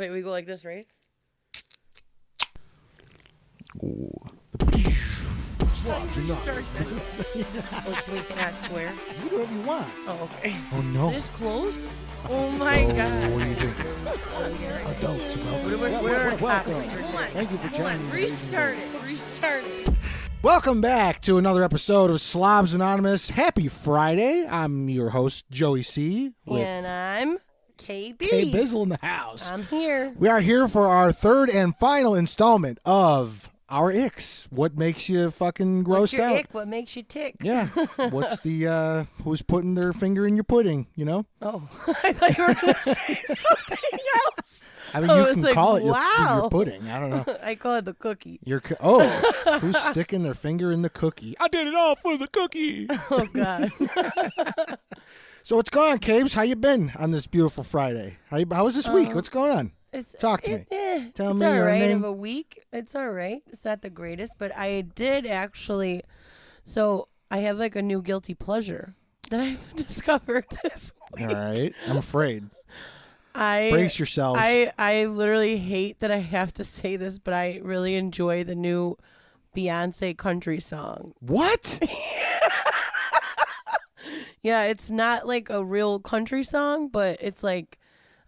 Wait, we go like this, right? Ooh. Slobs, restart this. Like, we cannot swear. Do whatever you want. Oh, okay. Oh, no. This close? Oh, my God. What do you think? Adults, What are our topics for today? Thank you for joining me. Restart it. Welcome back to another episode of Slobs Anonymous. Happy Friday. I'm your host, Joey C. With And I'm KB. K Bizzle in the house. I'm here. We are here for our third and final installment of our icks. What makes you fucking grossed What's your out? ick? What makes you tick? Yeah. What's the, who's putting their finger in your pudding, you know? Oh, I thought you were going to say something else. I mean, I you was can like, call it wow. your pudding. I don't know. I call it the cookie. Who's sticking their finger in the cookie? I did it all for the cookie. Oh, God. So what's going on, Cabes? How you been on this beautiful Friday? How was this week? What's going on? Talk to me. Tell it's me all your right name. of a week. It's all right. It's not the greatest, but I did actually. So I have like a new guilty pleasure that I discovered this week. All right. I'm afraid. Brace yourselves. I literally hate that I have to say this, but I really enjoy the new Beyonce country song. What? Yeah, it's not like a real country song, but it's like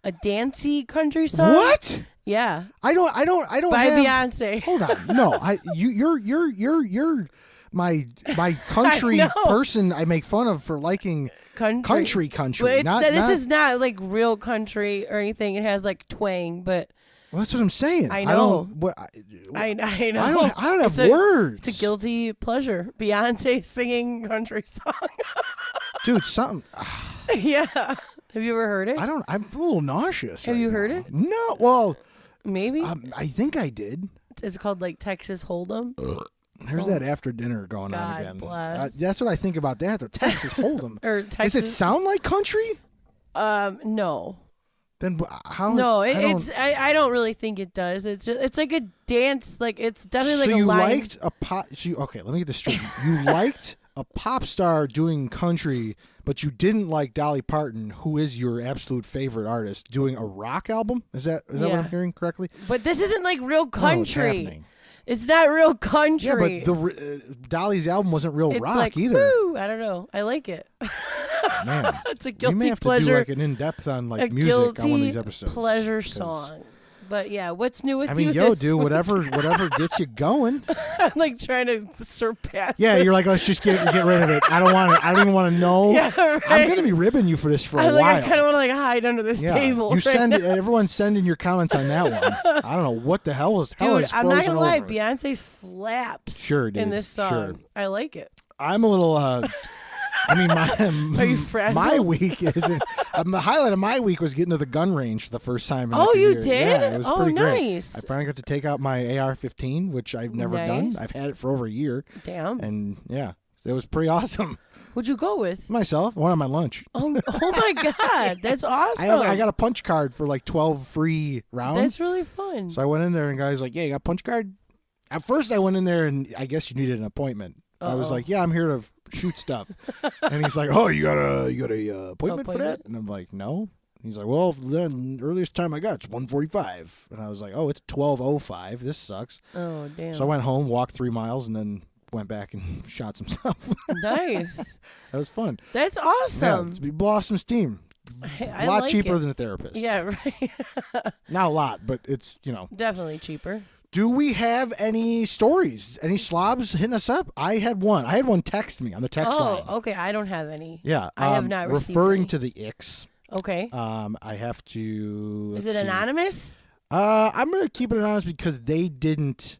a dancey country song. What? Yeah. I don't By have, Beyonce. Hold on. No, you're my country know. person I make fun of for liking country. But this is not like real country or anything. It has like twang, but Well, that's what I'm saying. I know. I know. don't have words. It's a guilty pleasure. Beyonce singing country song. Dude, something. Yeah. Have you ever heard it? I'm a little nauseous. Have right you now. heard it? No. Well, Maybe. I think I did. It's called like Texas Hold'em. There's that after dinner going God on again. bless. That's what I think about that. The Texas Hold'em. Or Texas. Does it sound like country? No. Then how? No, I don't really think it does. It's like a dance. Like it's definitely So like a you live. liked a pop? Okay, let me get this straight. You liked a pop star doing country, but you didn't like Dolly Parton, who is your absolute favorite artist, doing a rock album. Is that what Yeah. I'm hearing correctly? But this isn't like real Oh, it's country. happening. It's not real country. Yeah, but Dolly's album wasn't real it's rock like, either. Woo, I don't know. I like it. Man, It's a we may guilty have pleasure. to do like an in-depth on a like music on one of guilty these episodes. pleasure 'cause- song. But yeah, what's new with I you? mean, yo, this dude, week? whatever gets you going. I'm like trying to surpass. Yeah, this. you're like, let's just get rid of it. I don't even want to know. Yeah, right. I'm gonna be ribbing you for this for a I'm while. like, I kind of want to like hide under this Yeah. table. You right send now. everyone send in your comments on that one. I don't know what the hell is Dude, I'm not gonna lie, over. Beyonce slaps. Sure, dude. In this song, Sure. I like it. I'm a little. I mean, Are you frazzled? my week isn't. The highlight of my week was getting to the gun range for the first time. In Oh, like a you year. did? Yeah, it was Oh, pretty great. nice. I finally got to take out my AR-15, which I've never done. Nice. I've had it for over a year, Damn. and yeah, it was pretty awesome. What'd you go with? Myself, I went on my lunch. Oh my God, that's awesome. I got a punch card for like 12 free rounds. That's really fun. So I went in there and the guy's like, "Yeah, you got a punch card?" At first, I went in there and I guess you needed an appointment. I was like, "Yeah, I'm here to shoot stuff," and he's like, "Oh, you got a appointment for that?" And I'm like, "No." He's like, "Well, then earliest time I got it's 1:45," and I was like, "Oh, it's 12:05. This sucks." Oh damn. So I went home, walked 3 miles, and then went back and shot some stuff. Nice. That was fun. That's Yeah, awesome. we blew off some steam. I A lot like cheaper it. than a therapist. Yeah, right. Not a lot, but it's Definitely cheaper. Do we have any stories? Any slobs hitting us up? I had one. I had one text me on the text line. Oh, okay. I don't have any. Yeah. I have not received referring any. to the icks. Okay. I have to. Is let's it see. anonymous? I'm gonna keep it anonymous because they didn't.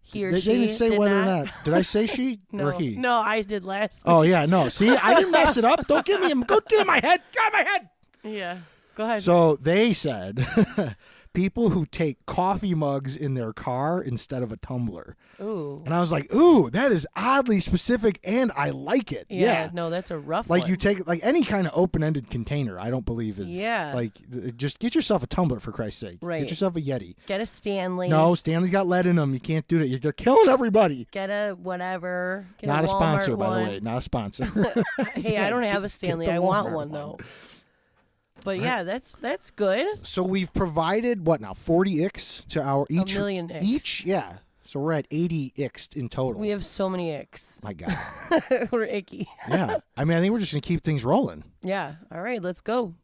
He or they she didn't say did whether not? or not. Did I say she No. or he? No, I did last week. Oh yeah, no. See, I didn't mess it up. Don't get me. Go get in my head. Get in my head. Yeah. Go ahead. So they said people who take coffee mugs in their car instead of a tumbler. Ooh. And I was like, ooh, that is oddly specific, and I like it. Yeah. No, that's a rough Like one. you take like any kind of open-ended container, I don't believe is like just get yourself a tumbler for Christ's sake. Right. Get yourself a Yeti. Get a Stanley. No, Stanley's got lead in them. You can't do that. They're killing everybody. Get a whatever. Get Not a Walmart sponsor, by one. the way. Not a sponsor. Hey, I don't have a Stanley. the I want Walmart one though. But yeah, that's good. So we've provided what now? 40 icks to our each. A million icks. Each, yeah. So we're at 80 icks in total. We have so many icks. My God. We're icky. Yeah. I mean, I think we're just gonna keep things rolling. Yeah. All right, let's go.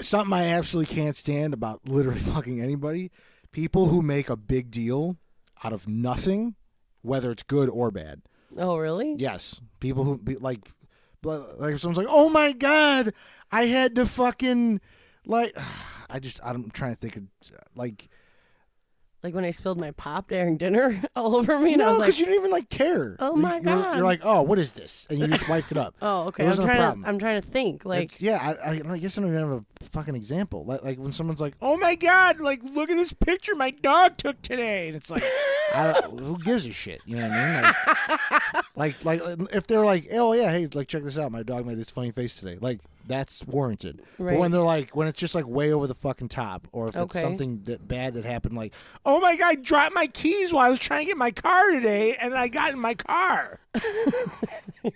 Something I absolutely can't stand about literally fucking anybody: people who make a big deal out of nothing, whether it's good or bad. Oh, really? Yes. People who like if someone's like, "Oh my God, I had to fucking like," I'm trying to think of like when I spilled my pop during dinner all over me, and I no, was like, because you didn't even care. Oh my God. You're like, "Oh, what is this?" And you just wiped it up. oh, okay. It wasn't a problem. I'm trying to think. Like, I guess I don't even have a fucking example. Like when someone's like, "Oh my God, like look at this picture my dog took today," and it's like, who gives a shit? You know what I mean? Like if they're like, "Oh yeah, hey, like check this out, my dog made this funny face today," like that's warranted. Right. But when they're like, when it's just like way over the fucking top, or if it's something bad that happened, like, "Oh my God, I dropped my keys while I was trying to get my car today, and then I got in my car."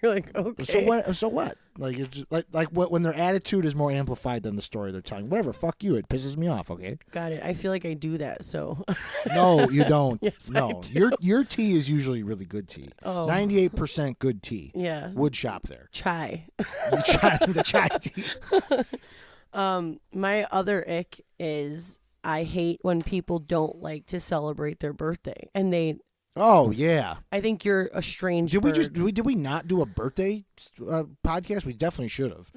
you're like, okay. So what? Like it's just, like when their attitude is more amplified than the story they're telling. Whatever, fuck you. It pisses me off. Okay. Got it. I feel like I do that. So. No, you don't. Yes, no, I do. your tea is usually really good tea. Oh. 98% good tea. Yeah. Would shop there. Chai. The chai tea. My other ick is I hate when people don't like to celebrate their birthday, and they. Oh yeah. I think you're a strange. Did we not do a birthday podcast? We definitely should have.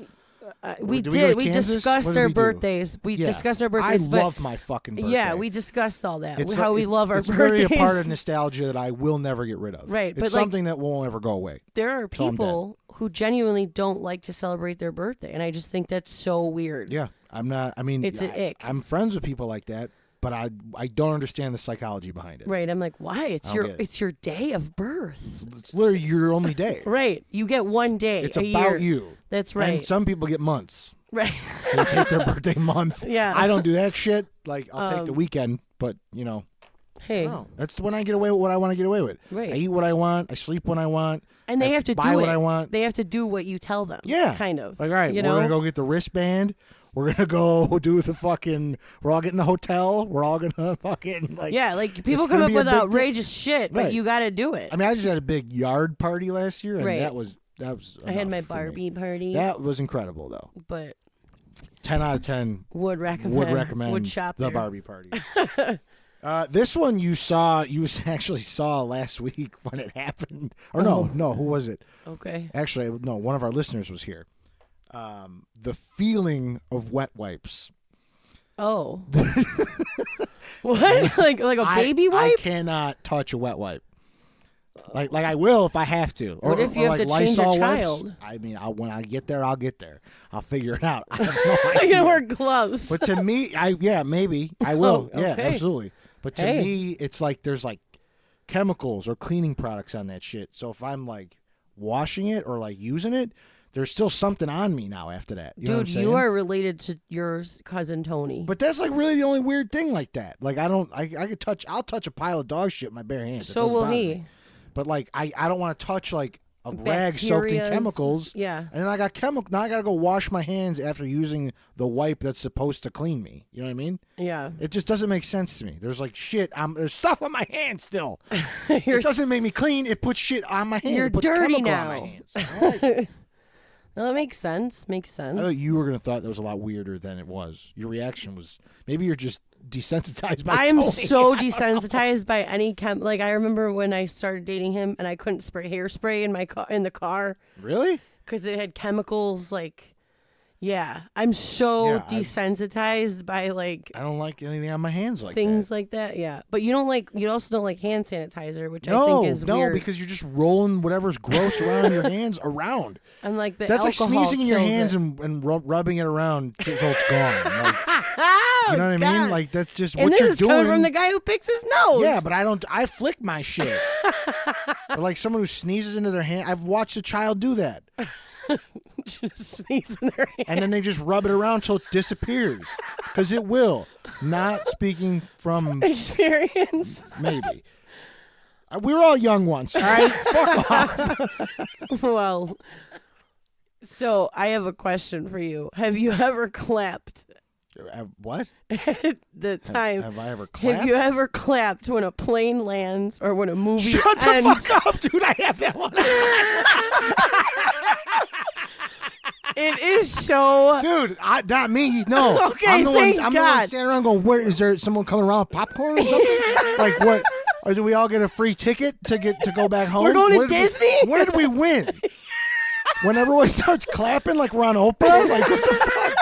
We did we go to did. We Kansas? discussed What did our we do? birthdays. We discussed our birthdays. I love my fucking birthday. Yeah, we discussed all that. It's how we love our it's birthdays. It's very a part of nostalgia that I will never get rid of. Right, It's but something that won't ever go away. There are till I'm people who genuinely don't like to celebrate their birthday, and I just think that's so weird. Yeah, I'm not. I mean, It's an ick. I'm friends with people like that, but I don't understand the psychology behind it. Right. I'm like, why? I don't get it. It's your day of birth. It's literally your only day. Right. You get one day. It's a about year. you. That's right. And some people get months. Right. They take their birthday month. Yeah. I don't do that shit. Like I'll take the weekend, but Hey. that's when I get away with what I want to get away with. Right. I eat what I want. I sleep when I want. And they have to buy do what it. I want. They have to do what you tell them. Yeah. Kind of. Like, all right, you we're know? gonna go get the wristband. We're gonna go do the fucking. We're all getting the hotel. We're all gonna fucking like. Yeah, like people it's come gonna up be a with big outrageous shit, but Right. you got to do it. I mean, I just had a big yard party last year, and Right. that was. I had enough my for me. Barbie party, That was incredible, though. but 10 out of 10. would recommend. Would recommend Would shop the there. Barbie party. This one you actually saw last week when it happened. Or no, who was it? Okay. Actually, no, one of our listeners was here. The feeling of wet wipes. Oh. What? like a baby wipe? I cannot touch a wet wipe. Like I will if I have to. What if you have like to change Lysol your wipes. child? I mean, when I get there, I'll get there. I'll figure it out. I have no I'm idea. gonna wear gloves. But to me, maybe I will. Oh, Yeah, okay. absolutely. But to Hey. me, it's like there's like chemicals or cleaning products on that shit. So if I'm like washing it or like using it, there's still something on me now after that. You know what I'm Dude, saying? you are related to your cousin Tony. But that's like really the only weird thing like that. Like I'll touch a pile of dog shit with my bare hands. It so doesn't will bother he. me. But like I don't want to touch like a rag soaked in Bacterias. chemicals. Yeah. And then I got chemical. Now I gotta go wash my hands after using the wipe that's supposed to clean me. You know what I mean? Yeah. It just doesn't make sense to me. There's like shit. There's stuff on my hands still. You're It doesn't make me clean. It puts shit on my hands. You're It puts dirty chemical now. on my hands. All right. No, that makes sense. Makes sense. I thought you were gonna thought that was a lot weirder than it was. Your reaction was maybe you're just desensitized by. I'm Tony. so desensitized by any Like I remember when I started dating him, and I couldn't spray hairspray in my the car Really? because it had chemicals. Like, yeah, I'm so Yeah, desensitized by like I don't like anything on my hands like things that. like that. Yeah, but you also don't like hand sanitizer, which I No, think is no, weird. because you're just rolling whatever's gross around your hands around. I'm like That's like alcohol sneezing in your kills hands it. and rubbing it around until it's gone. Like, Oh, you know what I mean? God. Like that's just and what this you're is doing. coming from the guy who picks his nose. Yeah, but I flick my shit. Or like someone who sneezes into their hand. I've watched a child do that. just sneeze in their hand. And then they just rub it around till it disappears. Because it will. Not speaking from Experience. maybe. We were all young once, all right? Fuck off. Well, so I have a question for you. Have you ever clapped What? The time. Have I ever clapped? Have you ever clapped when a plane lands or when a movie Shut ends? the fuck up, dude. I have that one. It is so... Dude, not me. No. Okay, I'm the thank I'm the one God. standing around going, where is there someone coming around with popcorn or something? Like what? Or do we all get a free ticket to go back home? We're going to Disney? What did we win? When everyone starts clapping like we're on Oprah? Like what the fuck?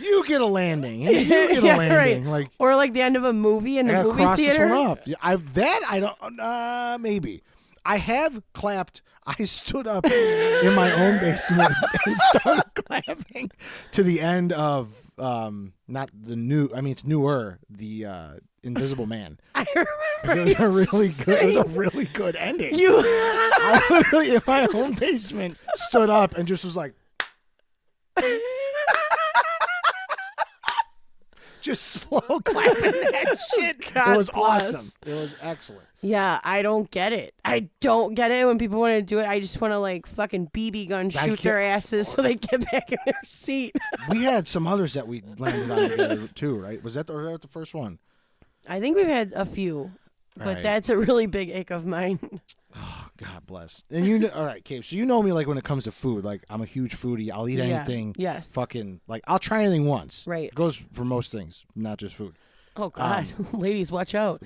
You get a landing. And you get a landing. Right. Like Or like the end of a movie in the movie cross theater. this one off. I don't. Maybe. I have clapped. I stood up in my own basement and started clapping to the end of not the new. I mean, it's newer. The Invisible Man. I remember. It was a really good. It was a really good ending. I literally in my own basement stood up and just was like. Just slow clapping that shit. God It was bless. awesome. It was excellent. Yeah, I don't get it. I don't get it when people want to do it. I just want to like fucking BB gun shoot their asses so they get back in their seat. We had some others that we landed on together too, right? Was that the first one? I think we've had a few, but right. that's a really big ache of mine. Oh, God bless. And you know, all right, Kate. So you know me, like when it comes to food, like I'm a huge foodie. I'll eat anything. Yes. Fucking like I'll try anything once. Right. It goes for most things, not just food. Oh God, ladies, watch out.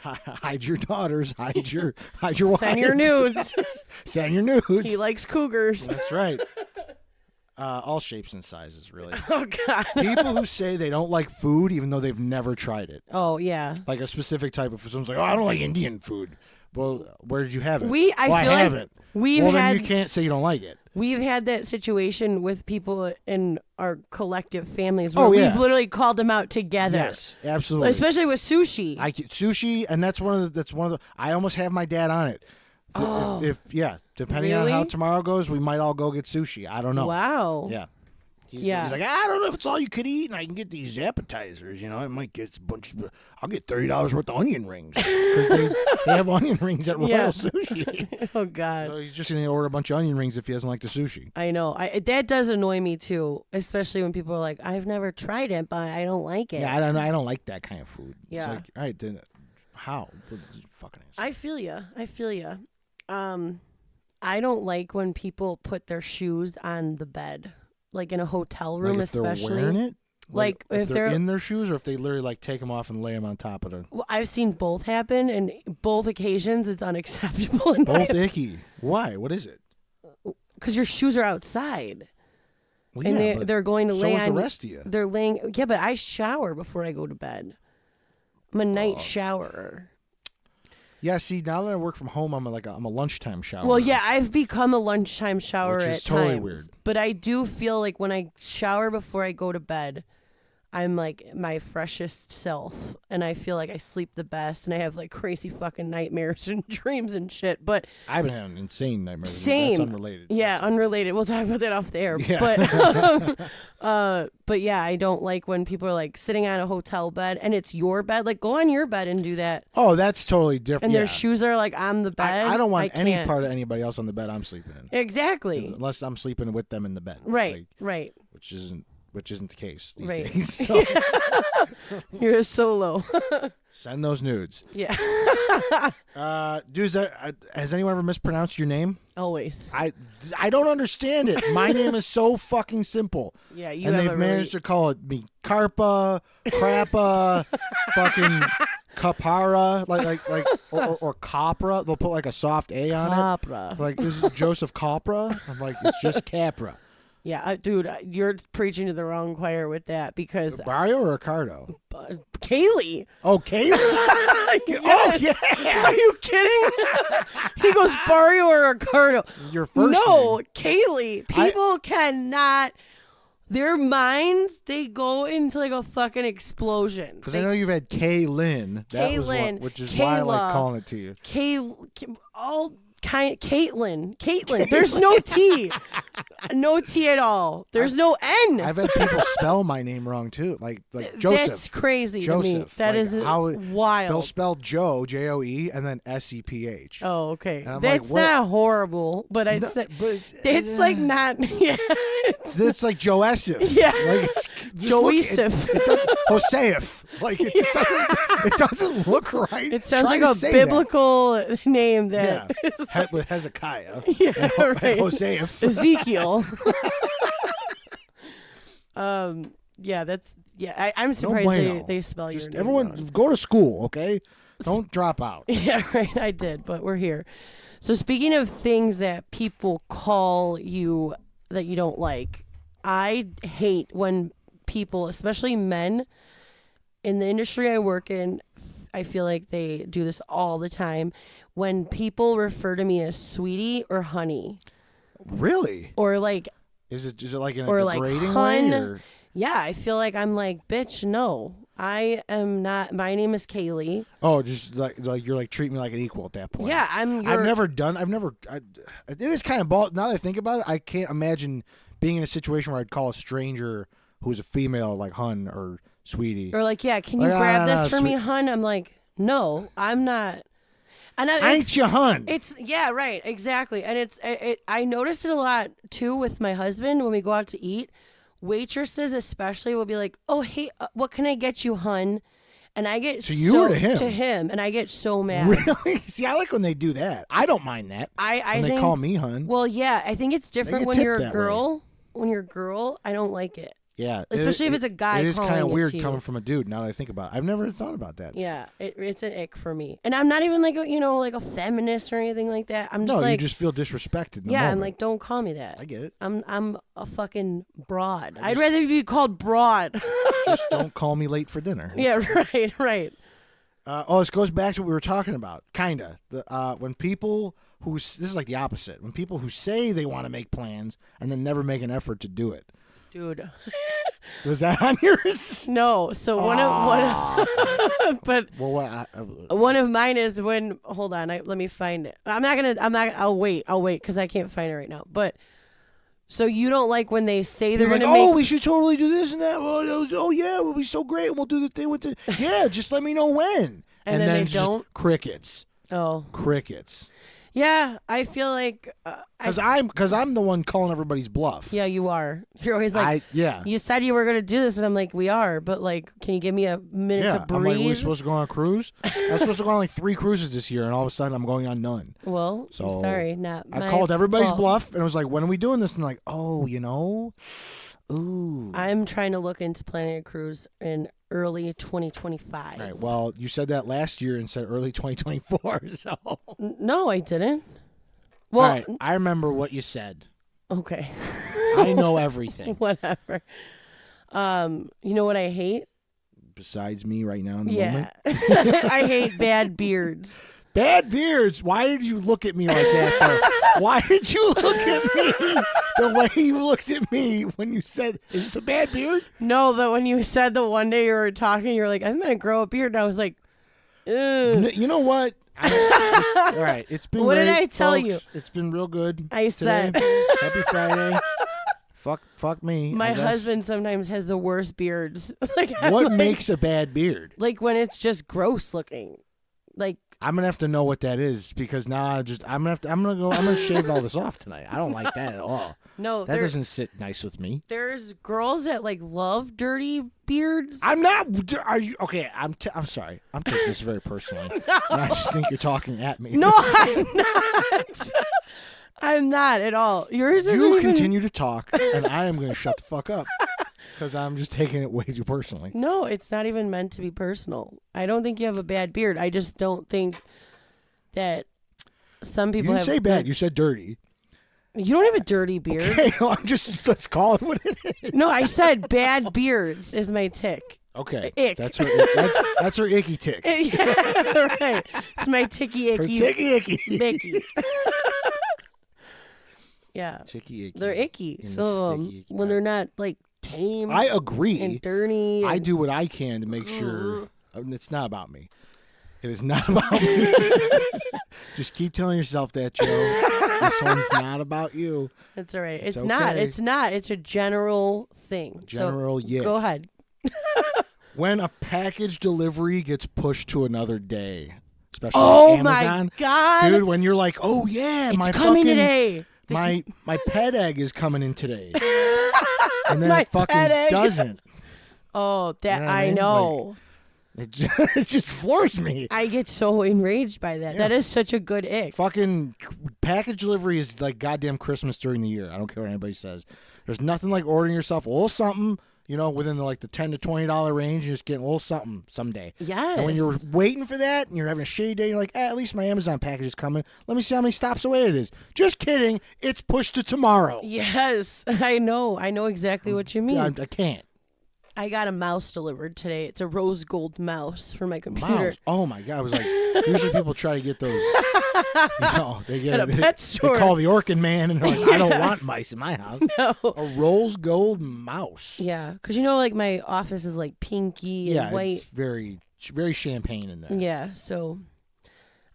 Hide your daughters. Hide your wives. Send your nudes. Send your nudes. He likes cougars. That's right. All shapes and sizes, really. Oh God. People who say they don't like food, even though they've never tried it. Oh yeah. Like a specific type of food. Someone's like, "Oh, I don't like Indian food." Well, where did you have it? I feel have like it. we've well, had then you can't say you don't like it. We've had that situation with people in our collective families where Oh, yeah. we've literally called them out together. Yes, absolutely. Especially with sushi. Sushi, and that's one of the. I almost have my dad on it. Oh. If depending on Really? how tomorrow goes, we might all go get sushi. I don't know. Wow. Yeah. He's like, I don't know if it's all you could eat, and I can get these appetizers. You know, I might get a bunch. I'll get $30 worth of onion rings because they have onion rings at Royal Yeah. Sushi. Oh God. So he's just gonna order a bunch of onion rings if he doesn't like the sushi. I know. That does annoy me too, especially when people are like, "I've never tried it, but I don't like it." Yeah, I don't know. I don't like that kind of food. Yeah. It's like, all right, then how? Fucking answer. I feel ya. I don't like when people put their shoes on the bed, like in a hotel room, like if especially. they're wearing it. Like, if if they're they're in their shoes, or if they literally like take them off and lay them on top of the. Well, I've seen both happen, and both occasions it's unacceptable. In Both icky. Why? What is it? because your shoes are outside, Well, and yeah, but they're going to so lay is on. the rest of you. They're laying. Yeah, but I shower before I go to bed. I'm a night showerer. Yeah, see, now that I work from home, I'm a lunchtime shower. Well, yeah, I've become a lunchtime shower Which is at totally times. weird. But I do feel like when I shower before I go to bed, I'm like my freshest self, and I feel like I sleep the best, and I have like crazy fucking nightmares and dreams and shit. But I've been having insane nightmares. Same. That's unrelated. yeah, unrelated. We'll talk about that off the air. Yeah. But yeah, I don't like when people are like sitting on a hotel bed and it's your bed. Like, go on your bed and do that. Oh, that's totally different. And yeah. their shoes are like on the bed. I don't want any can't. part of anybody else on the bed I'm sleeping in. Exactly. Unless I'm sleeping with them in the bed. Right. Like, Right. which isn't the case these Right. days. So You're a solo. send those nudes. Yeah. Dude, has anyone ever mispronounced your name? Always. I don't understand it. My name is so fucking simple. Yeah, you And have they've a managed really... to call it me Carpa, Crappa, fucking Capara, or Capra. They'll put like a soft A on Capra. it. Like, this is Joseph Capra. I'm like, it's just Capra. Yeah, dude, you're preaching to the wrong choir with that because Barrio or Ricardo? Kaylee. Oh, Kaylee? Yes. Oh, yeah. Are you kidding? He goes Barrio or Ricardo. Your first No, name. Kaylee. People cannot. Their minds, they go into like a fucking explosion. Because I know you've had Kaylin. That was Kaylin, which is why I like Kayla, calling it to you. Caitlin. There's no T. No T at all. There's no N. I've had people spell my name wrong too, like Joseph. That's crazy Joseph. to me. That like is how wild. They'll spell Joe, Joe, and then Seph. Oh, okay. And I'm That's like, not horrible, but I'd say it's like not. Yeah, it's like Joseph. Yeah. Like it's Joseph. Hosea. Like it just doesn't. It doesn't look right. It sounds Try like to a say biblical name that. Yeah. With Hezekiah. Yeah, and right. Hosea. Ezekiel. Yeah, that's I'm surprised bueno. they spell Just your name everyone wrong. go to school, okay? Don't drop out. Yeah, right. I did, but we're here. So speaking of things that people call you that you don't like, I hate when people, especially men, in the industry I work in, I feel like they do this all the time. When people refer to me as sweetie or honey, Really? or like, Is it like in or a like degrading hun. way? Or? Yeah, I feel like I'm like, bitch, no. I am not. My name is Kaylee. Oh, just like you're like treat me like an equal at that point. Yeah, I've never. It is kind of bald. Now that I think about it, I can't imagine being in a situation where I'd call a stranger who's a female like hun or sweetie. Or like, yeah, can you Like, grab no, this for me, hun? I'm like, no, I'm not. And I ain't your hun. It's yeah, right, exactly. And I noticed it a lot too with my husband when we go out to eat. Waitresses especially will be like, "Oh, hey, what can I get you, hun?" And I get to you or to him? To him, and I get so mad. Really? See, I like when they do that. I don't mind that. I when think, they call me hun. Well, yeah, I think it's different get when tipped you're a that girl. When you're a girl, I don't like it. Yeah, Especially if it's a guy. It is kind of weird to you. coming from a dude. Now that I think about it, I've never thought about that. Yeah, it's an ick for me, and I'm not even like like a feminist or anything like that. I'm just you just feel disrespected. In the yeah, moment. I'm like, don't call me that. I get it. I'm a fucking broad. I'd rather be called broad. Just don't call me late for dinner. Yeah, right. This goes back to what we were talking about. Kinda. When people this is like the opposite. When people who say they want to make plans and then never make an effort to do it. Dude. Was that on yours? No. So one of but one of mine is when hold on, let me find it. I'll wait because I can't find it right now. But so you don't like when they say they're gonna make we should totally do this and that. Oh yeah, we'll be so great. We'll do the thing with the yeah. Just let me know when. And then they don't. Crickets. Oh. Crickets. Yeah, I feel like because I'm the one calling everybody's bluff. Yeah, you are. You're always like, you said you were gonna do this, and I'm like, we are, but like, can you give me a minute to breathe? I'm like, we're supposed to go on a cruise. I was supposed to go on like 3 cruises this year, and all of a sudden I'm going on none. Well, so I'm sorry, not. I called everybody's bluff, and I was like, when are we doing this? And like, oh, ooh. I'm trying to look into planning a cruise in early 2025. All right. Well, you said that last year and said early 2024. So no, I didn't. Well, all right, I remember what you said. Okay. I know everything. Whatever. You know what I hate? Besides me right now in the moment? I hate bad beards. Bad beards? Why did you look at me like that, though? Why did you look at me the way you looked at me when you said, is this a bad beard? No, but when you said the one day you were talking, you were like, I'm going to grow a beard. And I was like, ew. You know what? All right, it's been. What great, did I tell folks. you? It's been real good. I today. said, Happy Friday. Fuck me. My husband sometimes has the worst beards. What makes a bad beard? Like when it's just gross looking. Like I'm gonna have to know what that is because now I'm gonna shave all this off tonight. I don't like that at all. No, that doesn't sit nice with me. There's girls that like love dirty beards. I'm not. Are you okay? I'm sorry. I'm taking this very personally. No. And I just think you're talking at me. No, I'm not. I'm not at all. Yours isn't You even... continue to talk, and I am going to shut the fuck up because I'm just taking it way too personally. No, it's not even meant to be personal. I don't think you have a bad beard. I just don't think that some people You didn't say bad. You said dirty. You don't have a dirty beard. Okay, well, let's call it what it is. No, I said bad beards is my tick. Okay, Ick. that's her icky tick. Yeah, right. It's my ticky icky. Her ticky icky. Icky. Yeah. Ticky icky. They're icky. So when they're not like tame. I agree. And dirty. I do what I can to make sure it's not about me. It is not about me. Just keep telling yourself that, Joe. This one's not about you. That's all right. It's It's not. okay. It's not. It's a general thing. General so yick. Go ahead. When a package delivery gets pushed to another day, especially Oh Amazon. my God. Dude, when you're like, oh yeah, It's my coming fucking, today. my pet egg is coming in today. And then My it fucking pet egg. doesn't. Oh, that You know what I I mean? know. It just floors me. I get so enraged by that. Yeah. That is such a good ick. Fucking package delivery is like goddamn Christmas during the year. I don't care what anybody says. There's nothing like ordering yourself a little something, within the $10 to $20 range, and just getting a little something someday. Yes. And when you're waiting for that and you're having a shitty day, you're like, at least my Amazon package is coming. Let me see how many stops away it is. Just kidding. It's pushed to tomorrow. Yes, I know. I know exactly what you mean. I can't. I got a mouse delivered today. It's a rose gold mouse for my computer. Mouse. Oh my God. I was like, usually people try to get those, they get At a pet store. They call the Orkin man and they're like, I don't want mice in my house. No. A rose gold mouse. Yeah, because my office is like pinky and white. It's very, very champagne in there. Yeah, so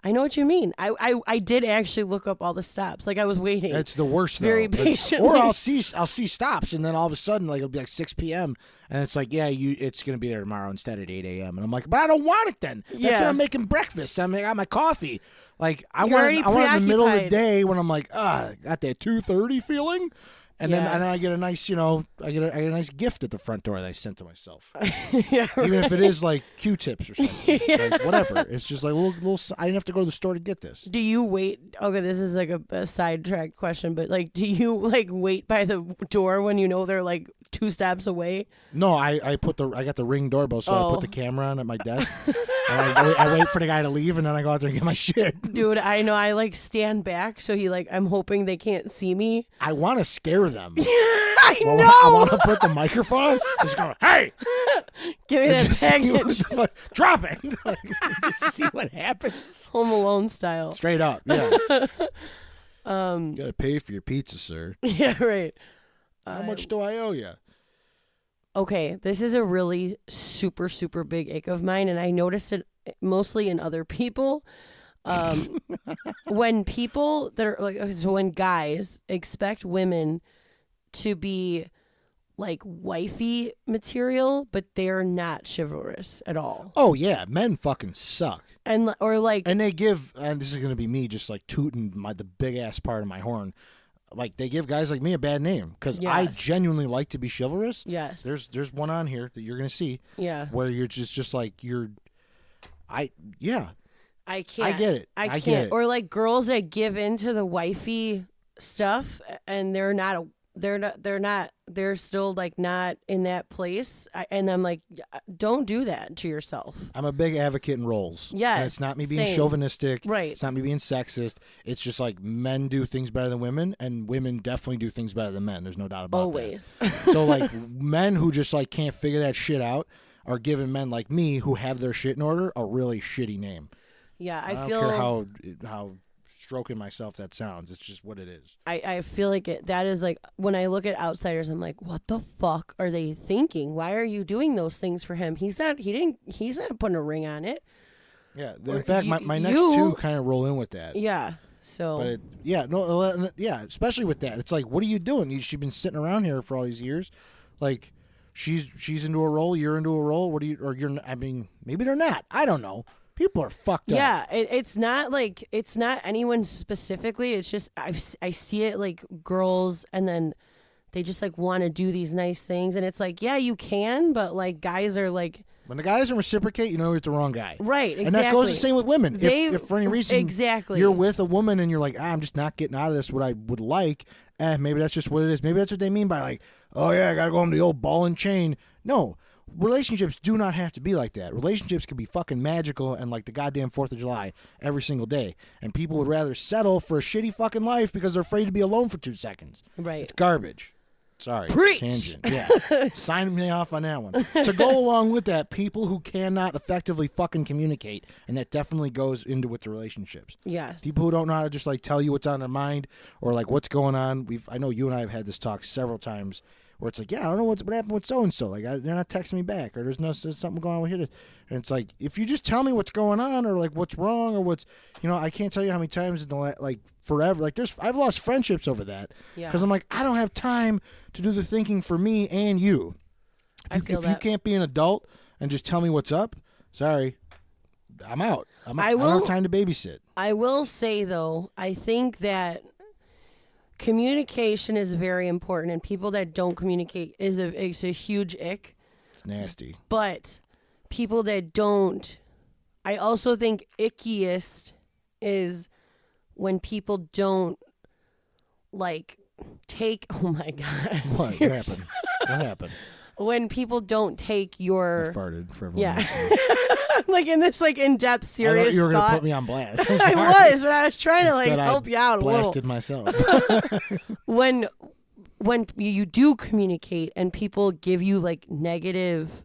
I know what you mean. I did actually look up all the stops. Like I was waiting. It's the worst though. Very patiently. Or I'll see stops and then all of a sudden it'll be like 6 p.m. and it's like, it's gonna be there tomorrow instead at 8 a.m. and I'm like, but I don't want it then. That's when I'm making breakfast. I got my coffee. Like I want it in the middle of the day when I'm like, got that 2:30 feeling. And then I get a nice, I get a nice gift at the front door that I sent to myself. Yeah, right. Even if it is like Q-tips or something, like whatever. It's just like little. I didn't have to go to the store to get this. Do you wait? Okay, this is like a sidetrack question, but do you wait by the door when they're like 2 steps away? No, I got the Ring doorbell, so I put the camera on at my desk. And I wait for the guy to leave, and then I go out there and get my shit. Dude, I know. I stand back, so I'm hoping they can't see me. I want to scare them. I know. I want to put the microphone. Just go, hey, give me that package. Drop it. Just see what happens. Home Alone style. Straight up, yeah. You gotta pay for your pizza, sir. Yeah, right. How much do I owe you? Okay, this is a really super, super big ick of mine, and I noticed it mostly in other people. When people that are when guys expect women to be like wifey material, but they're not chivalrous at all. Oh yeah, men fucking suck. And they give, and this is gonna be me just like tooting the big ass part of my horn. Like they give guys like me a bad name because I genuinely like to be chivalrous. Yes. There's one on here that you're gonna see. Yeah. Where you're just like I can't. I get it. I can't. get it. Or like girls that give into the wifey stuff and they're still like not in that place. And I'm like, don't do that to yourself. I'm a big advocate in roles. Yes. And it's not me being same. chauvinistic. Right. It's not me being sexist. It's just like men do things better than women, and women definitely do things better than men. There's no doubt about Always. that. So like men who just like can't figure that shit out are giving men like me who have their shit in order a really shitty name. Yeah, I don't care how stroking myself that sounds. It's just what it is. I feel like that is like when I look at outsiders, I'm like, what the fuck are they thinking? Why are you doing those things for him? He's not putting a ring on it. Yeah. In fact, my next two kind of roll in with that. Yeah. So. But especially with that, it's like, what are you doing? She's been sitting around here for all these years, like she's into a role, you're into a role. What do you? Or you're? I mean, maybe they're not. I don't know. People are fucked up. Yeah, it's not anyone specifically. It's just I see it like girls, and then they just like want to do these nice things, and it's like, yeah, you can, but like guys are like, when the guy doesn't reciprocate, you know it's the wrong guy. Right, exactly. And that goes the same with women. If for any reason you're with a woman and you're like, I'm just not getting out of this what I would like, maybe that's just what it is. Maybe that's what they mean by like, oh yeah, I gotta go home to the old ball and chain. No. Relationships do not have to be like that. Relationships can be fucking magical and like the goddamn 4th of July every single day. And people would rather settle for a shitty fucking life because they're afraid to be alone for 2 seconds. Right. It's garbage. Sorry. Preach. Tangent. Yeah. Sign me off on that one. To go along with that, people who cannot effectively fucking communicate, and that definitely goes into with the relationships. Yes. People who don't know how to just like tell you what's on their mind or like what's going on. I know you and I have had this talk several times where it's like, yeah, I don't know what happened with so and so. Like they're not texting me back, or there's something going on with here. And it's like, if you just tell me what's going on, or like what's wrong, or what's, I can't tell you how many times in the like forever. Like I've lost friendships over that because I'm like, I don't have time to do the thinking for me and you. If you can't be an adult and just tell me what's up, sorry, I'm out. I don't have time to babysit. I will say though, I think that communication is very important, and people that don't communicate is a huge ick. It's nasty. But people that don't, I also think ickiest is when people don't like take. Oh my god! What happened? What happened? When people don't take your I farted for everyone. Yeah. Like in this like in-depth serious I thought you were going to put me on blast. I was, but I was trying to Instead, help you out a little. Blasted myself. When you do communicate and people give you like negative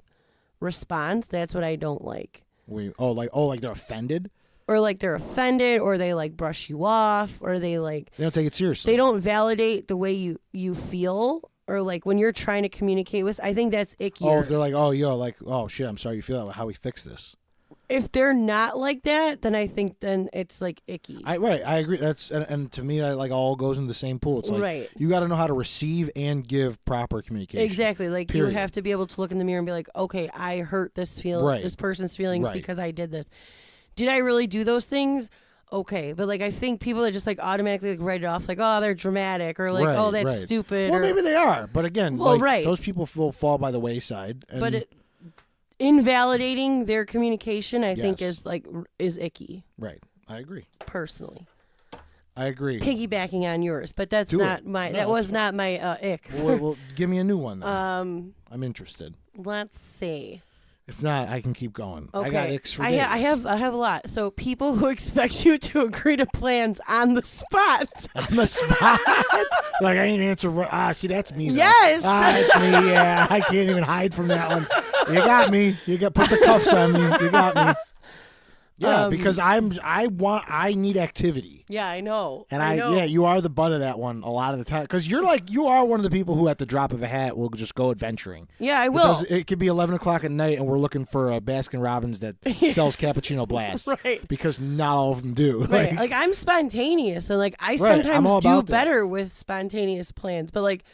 response, that's what I don't like. Like they're offended? Or like they're offended, or they like brush you off, or they don't take it seriously. They don't validate the way you feel. Or like when you're trying to communicate with, I think that's icky. Oh, if they're like, oh, oh shit, I'm sorry you feel that way. How we fix this? If they're not like that, then I think then it's like icky. I agree. That's and to me, that like all goes in the same pool. It's like you got to know how to receive and give proper communication. Exactly. Like you have to be able to look in the mirror and be like, okay, I hurt this person's feelings because I did this. Did I really do those things? Okay, but like I think people that just like automatically like write it off, like, oh, they're dramatic, or like, oh, that's stupid. Well, maybe they are, but again, those people will fall by the wayside. But invalidating their communication, I think, is icky. Right, I agree. Personally, I agree. Piggybacking on yours, but that's not my ick. Well, give me a new one then. I'm interested. Let's see. If not, I can keep going. Okay. I got icks for days. I have a lot. So people who expect you to agree to plans on the spot. On the spot? Like I ain't answer. See, that's me. Though. Yes. That's me. Yeah, I can't even hide from that one. You got me. Put the cuffs on me. You got me. Yeah, because I need activity. Yeah, I know. And I know. Yeah, you are the butt of that one a lot of the time. Because you are one of the people who at the drop of a hat will just go adventuring. Yeah, I will. It could be 11 o'clock at night and we're looking for a Baskin Robbins that sells cappuccino blast. Right. Because not all of them do. Right. Like I'm spontaneous and like I sometimes do better with spontaneous plans. But like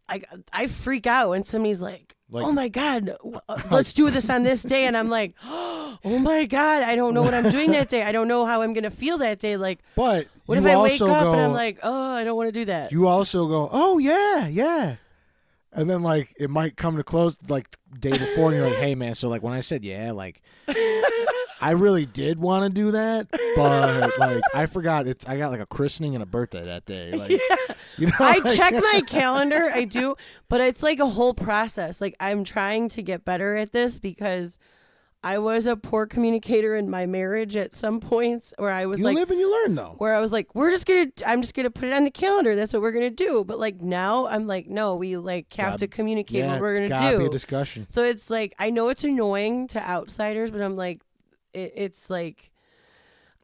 I freak out when somebody's like, oh my God, let's do this on this day. And I'm like, oh my God, I don't know what I'm doing that day. I don't know how I'm going to feel that day. Like, but what if I wake up and I'm like, oh, I don't want to do that. You also go, oh yeah. And then like it might come to close like day before and you're like, hey man, so like when I said yeah, like I really did want to do that, but like I forgot I got like a christening and a birthday that day. Like I check my calendar, I do, but it's like a whole process. Like I'm trying to get better at this because I was a poor communicator in my marriage at some points where I was you live and you learn though. Where I was like, I'm just gonna put it on the calendar. That's what we're gonna do. But like now I'm like, no, we like have to communicate what we're gonna do. Gotta be a discussion. So it's like I know it's annoying to outsiders, but I'm like, it's like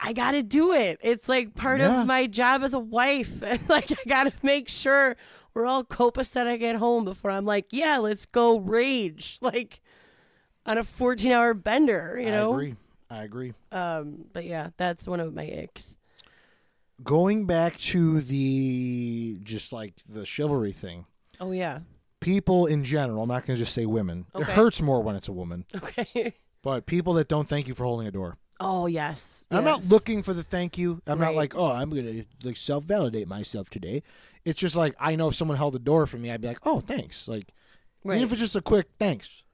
I gotta do it. It's like part of my job as a wife, and like I gotta make sure we're all copacetic at home before I'm like, yeah, let's go rage. Like. On a 14-hour bender, you know? I agree. But yeah, that's one of my icks. Going back to the chivalry thing. Oh, yeah. People in general, I'm not going to just say women. Okay. It hurts more when it's a woman. Okay. But people that don't thank you for holding a door. Oh, yes. I'm not looking for the thank you. I'm not like, oh, I'm going to like self-validate myself today. It's just like, I know if someone held a door for me, I'd be like, oh, thanks. Like, even if it's just a quick thanks.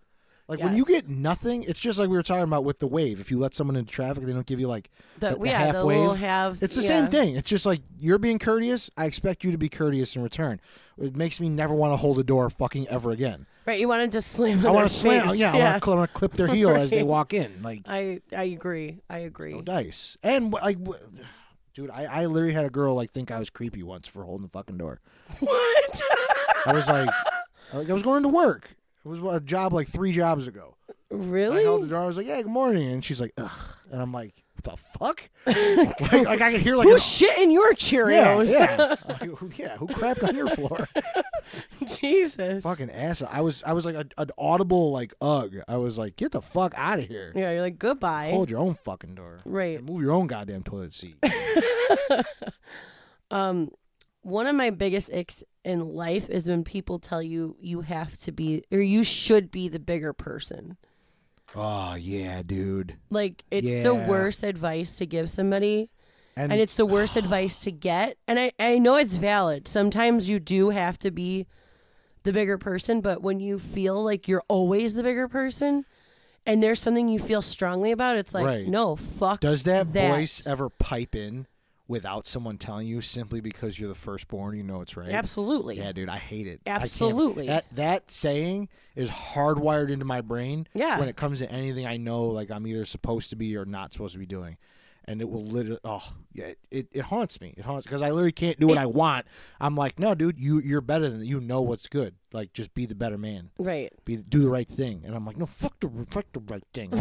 Like when you get nothing, it's just like we were talking about with the wave. If you let someone into traffic, they don't give you like the half the wave. little half. It's the same thing. It's just like you're being courteous. I expect you to be courteous in return. It makes me never want to hold a door fucking ever again. Right, you want to just slam. I want to slam. Yeah, I want to clip their heel as they walk in. Like I agree. No dice. And like, dude, I literally had a girl like think I was creepy once for holding the fucking door. What? I was like I was going to work. It was a job like 3 jobs ago. Really? I held the door. I was like, yeah, good morning. And she's like, ugh. And I'm like, the fuck? like I could hear like who's shit in your Cheerios? Yeah. Yeah. Who crapped on your floor? Jesus. Fucking ass. I was like an audible like ugh. I was like, get the fuck out of here. Yeah, you're like, goodbye. Hold your own fucking door. Right. And move your own goddamn toilet seat. One of my biggest icks in life is when people tell you you have to be or you should be the bigger person. Oh yeah, dude. Like it's the worst advice to give somebody. And it's the worst advice to get. And I know it's valid. Sometimes you do have to be the bigger person, but when you feel like you're always the bigger person and there's something you feel strongly about, it's like, no, fuck. Does that voice ever pipe in without someone telling you simply because you're the firstborn, you know it's right? Absolutely. Yeah, dude, I hate it. Absolutely. That saying is hardwired into my brain when it comes to anything I know like I'm either supposed to be or not supposed to be doing. And it will literally, it haunts me. It haunts because I literally can't do what I want. I'm like, no, dude, you're better than you know what's good. Like, just be the better man. Right. Do the right thing. And I'm like, no, fuck the right thing.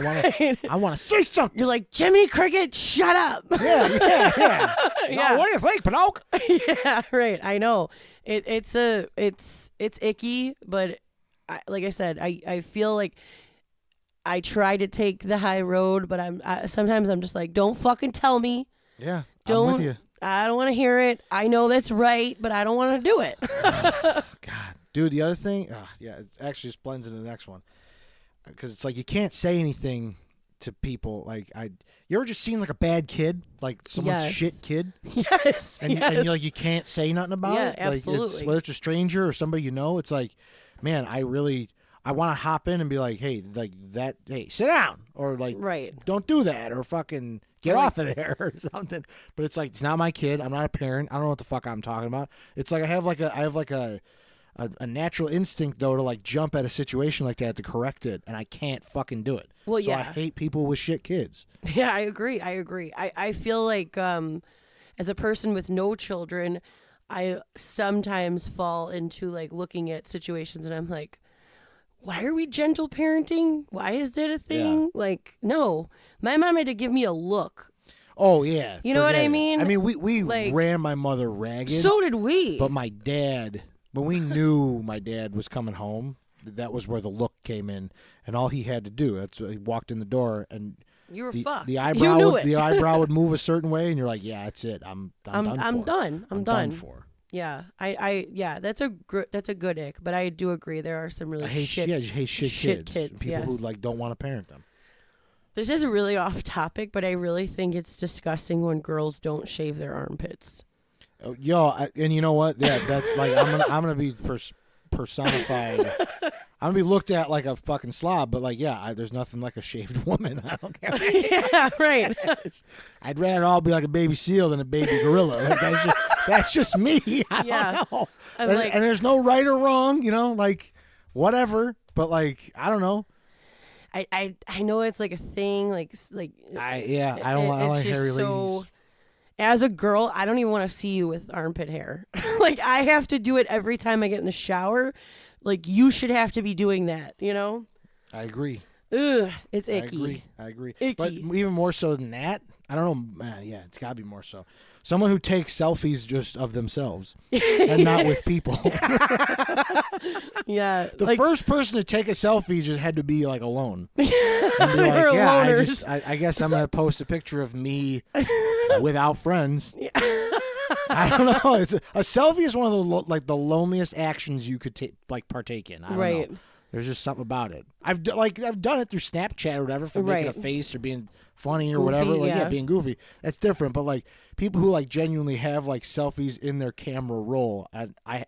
I want to say something. You're like, Jiminy Cricket, shut up. Yeah. So, what do you think, Pinocchio? Yeah, right. I know. It's icky, but like I said, I feel like I try to take the high road, but sometimes I'm just like, don't fucking tell me. Yeah, I'm with you. I don't want to hear it. I know that's right, but I don't want to do it. God, dude, the other thing, it actually just blends into the next one because it's like you can't say anything to people. Like you ever just seen like a bad kid, like someone's shit kid? Yes. And you're like you can't say nothing about it. Yeah, absolutely. Like whether it's a stranger or somebody you know, it's like, man, I want to hop in and be like, hey, sit down, or like, don't do that, or fucking get off of there, or something. But it's like, it's not my kid. I'm not a parent. I don't know what the fuck I'm talking about. It's like I have a natural instinct though to like jump at a situation like that to correct it, and I can't fucking do it. Well, so I hate people with shit kids. Yeah, I agree. I feel like as a person with no children, I sometimes fall into like looking at situations and I'm like, why are we gentle parenting? Why is that a thing? Yeah. Like, no. My mom had to give me a look. Oh, yeah. You know what I mean? I mean, we like, ran my mother ragged. So did we. But my dad, when we knew my dad was coming home, that was where the look came in. And all he had to do, he walked in the door and you were fucked. The eyebrow would move a certain way, and you're like, yeah, that's it. I'm done. I'm done for. Yeah, that's a good ick, but I do agree there are some really shit kids. People who like don't want to parent them. This is really off topic, but I really think it's disgusting when girls don't shave their armpits. Oh, and you know what? Yeah, that's like I'm gonna be personified. I'm gonna be looked at like a fucking slob, but like, there's nothing like a shaved woman. I don't care. Yeah, right. I'd rather all be like a baby seal than a baby gorilla. Like that's just me. I don't know. And there's no right or wrong, like whatever. But like, I don't know. I know it's like a thing. I don't like hairy ladies. As a girl, I don't even want to see you with armpit hair. Like, I have to do it every time I get in the shower. Like, you should have to be doing that, I agree. Ugh, it's icky. I agree. Icky. But even more so than that, I don't know. It's got to be more so. Someone who takes selfies just of themselves and not with people. Yeah. The first person to take a selfie just had to be like alone. And be like, I guess I'm going to post a picture of me without friends. Yeah. I don't know. It's a selfie is one of the loneliest actions you could partake in. I don't know. There's just something about it. I've done it through Snapchat or whatever for making a face or being funny or goofy, whatever. Like being goofy. That's different. But like people who like genuinely have like selfies in their camera roll, I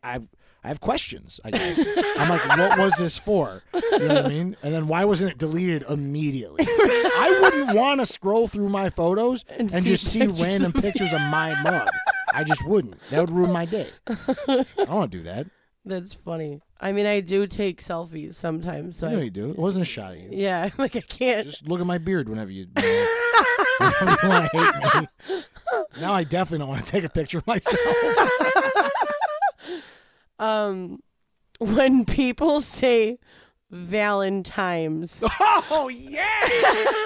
have questions. I guess I'm like, what was this for? You know what I mean? And then why wasn't it deleted immediately? I wouldn't want to scroll through my photos and just see random pictures of my mug. I just wouldn't. That would ruin my day. I don't want to do that. That's funny. I mean, I do take selfies sometimes. So you do. It wasn't a shot at you. Yeah, like I can't. Just look at my beard whenever you want to hate me. Now I definitely don't want to take a picture of myself. When people say Valentine's. Oh yeah,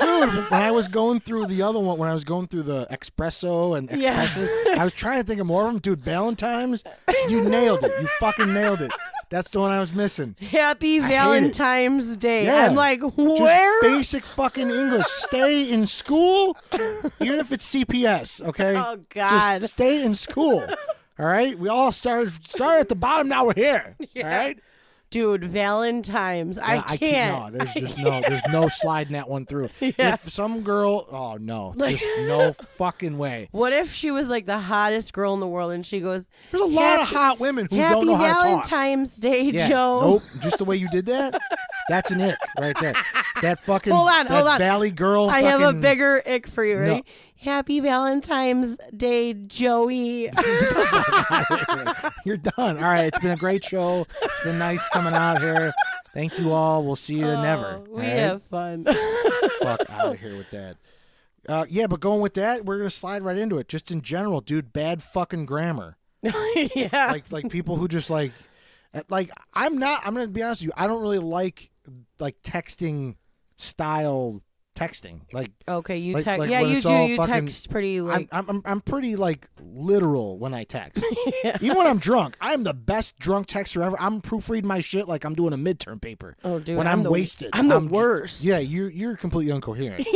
dude. When I was going through the other one, when I was going through the espresso and especially, I was trying to think of more of them, dude. Valentine's, you nailed it. You fucking nailed it. That's the one I was missing. Happy Valentine's Day. Yeah. I'm like, where? Just basic fucking English. Stay in school, even if it's CPS. Okay. Oh God. Just stay in school. All right. We all started at the bottom. Now we're here. Yeah. All right. Dude, Valentine's. Yeah, I can't. No, there's just there's no sliding that one through. Yeah. If some girl, oh no, just no fucking way. What if she was like the hottest girl in the world and she goes, There's a lot of hot women who Happy don't know how to talk. Valentine's Day, Yeah, Joe. nope, just the way you did that, that's an ick right there. That fucking Hold on. Valley girl. I have a fucking- bigger ick for you, right? No. Happy Valentine's Day, Joey. You're done. All right, it's been a great show. It's been nice coming out here. Thank you all. We'll see you never. We all right? have fun. Fuck out of here with that. Yeah, but going with that, we're gonna slide right into it. Just in general, dude, bad fucking grammar. Yeah. Like people who just like I'm gonna be honest with you. I don't really like texting style texting. Like Okay, you like- text. like Yeah, when you it's do. all You fucking- text pretty like. I'm pretty like literal when I text. Yeah. Even when I'm drunk, I'm the best drunk texter ever. I'm proofreading my shit like I'm doing a midterm paper. Oh, dude. When I'm wasted, I'm the worst. Yeah, you're completely incoherent.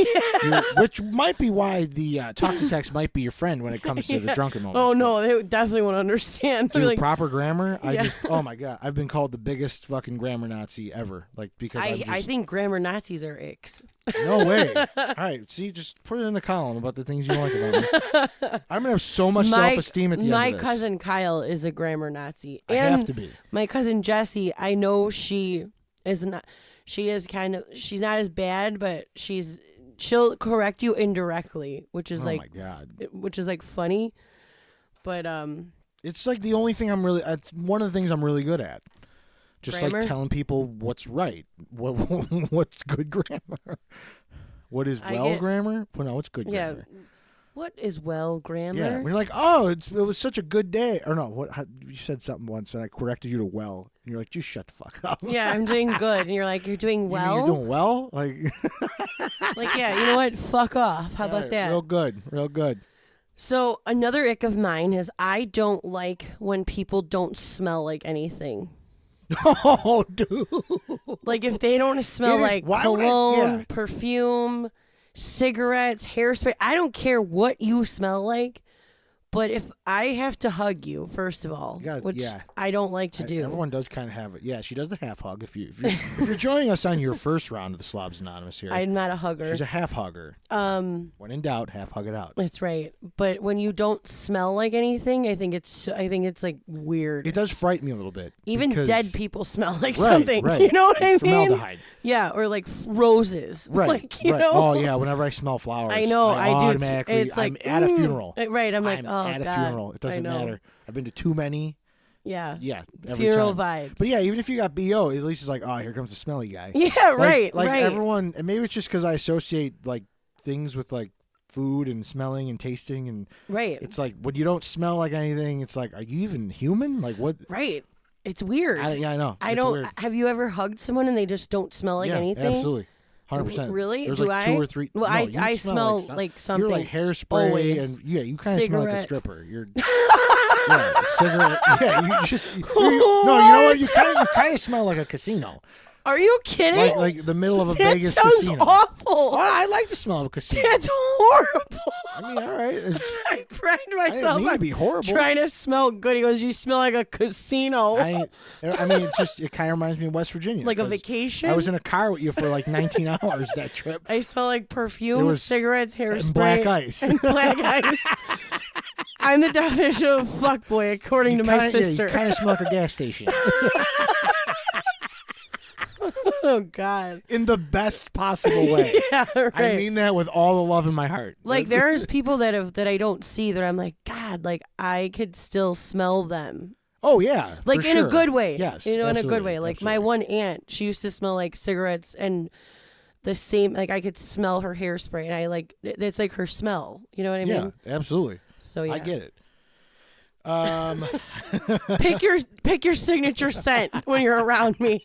Which might be why the talk to text might be your friend when it comes to the drunken moments. Oh no, they definitely won't understand. Dude, Like, proper grammar. Yeah. Oh my god, I've been called the biggest fucking grammar Nazi ever. Like because I think grammar Nazis are icks. no way. All right, see, just put it in the column about the things you like about me. I'm gonna have so much self-esteem at the end My of this. cousin Kyle is a grammar Nazi. I And have to be. my cousin Jessie, I know she is not. She is kind of. She's not as bad, but she'll correct you indirectly, which is Oh like, my god. which is like funny. But It's like the only thing it's one of the things I'm really good at. Just Grammar? like telling people what's right. What's good grammar? What is grammar? Well, no, what's good yeah, grammar? what is grammar? Yeah, when you're like, oh, it was such a good day. Or no, you said something once and I corrected you to well. And you're like, just shut the fuck up. Yeah, I'm doing good, and you're like, you're doing You mean well. you're doing well? Like, Like, yeah, you know what? Fuck off. How about right, that? Real good. Real good. So another ick of mine is I don't like when people don't smell like anything. Oh, dude. Like if they don't smell It is- like why would I- cologne, yeah. perfume, cigarettes, hairspray. I don't care what you smell like, but if I have to hug you, first of all, which I don't like to do. Everyone does kind of have it. Yeah, she does the half hug. If you're joining us on your first round of the Slobs Anonymous here, I'm not a hugger. she's a half hugger. When in doubt, half hug it out. That's right. But when you don't smell like anything, I think it's like weird. It does frighten me a little bit. Even because- dead people smell like Right, something. right. You know what I mean? Formaldehyde. Yeah, or like roses. Right. Like, you right. know? Oh yeah. Whenever I smell flowers, I know. I do. automatically. It's I'm like at a funeral. Right. I'm like, I'm oh at a God. funeral. It doesn't I know. matter. I've been to too many. Yeah. Yeah. Every Funeral time. vibes. But yeah, even if you got BO, at least it's like, oh, here comes the smelly guy. Yeah. Like- Right. Like right. everyone, and maybe it's just because I associate like things with like food and smelling and tasting, and Right. it's like when you don't smell like anything, it's like, are you even human? Like what? Right. It's weird. Yeah, I know. I It's don't. weird. Have you ever hugged someone and they just don't smell like yeah, anything? absolutely. 100%. Really? There's Do like I? two or three. Well, no, I you smell some- like something. You're like hairspray always. and yeah, you kind of smell like a Cigarette. stripper. You're yeah, cigarette. Yeah, you just no. You know what? You kind of smell like a casino. Are you kidding? Like the middle of a that Vegas sounds casino. awful. Well, I like the smell of a casino. That's horrible. I mean, all right. I pride I didn't myself mean to on be horrible. trying to smell good. He goes, "You smell like a casino, I mean, it kind of reminds me of West Virginia. like a 'cause vacation." I was in a car with you for like 19 hours that trip. I smell like It perfume, was- cigarettes, hairspray, And black ice. and black ice. I'm the definition of fuckboy, according to my sister. you kind of smell like a gas station. Oh God. In the best possible way. Yeah, right. I mean that with all the love in my heart. Like there's people that I don't see that I'm like, God, like I could still smell them. Oh yeah. Like for in sure. a good way. Yes. You know, in a good absolutely, way. Like my absolutely. one aunt, she used to smell like cigarettes and the same, like I could smell her hairspray and I like, it's like her smell. You know what I Yeah, mean? absolutely. So yeah. I get it. Pick your signature scent when you're around me.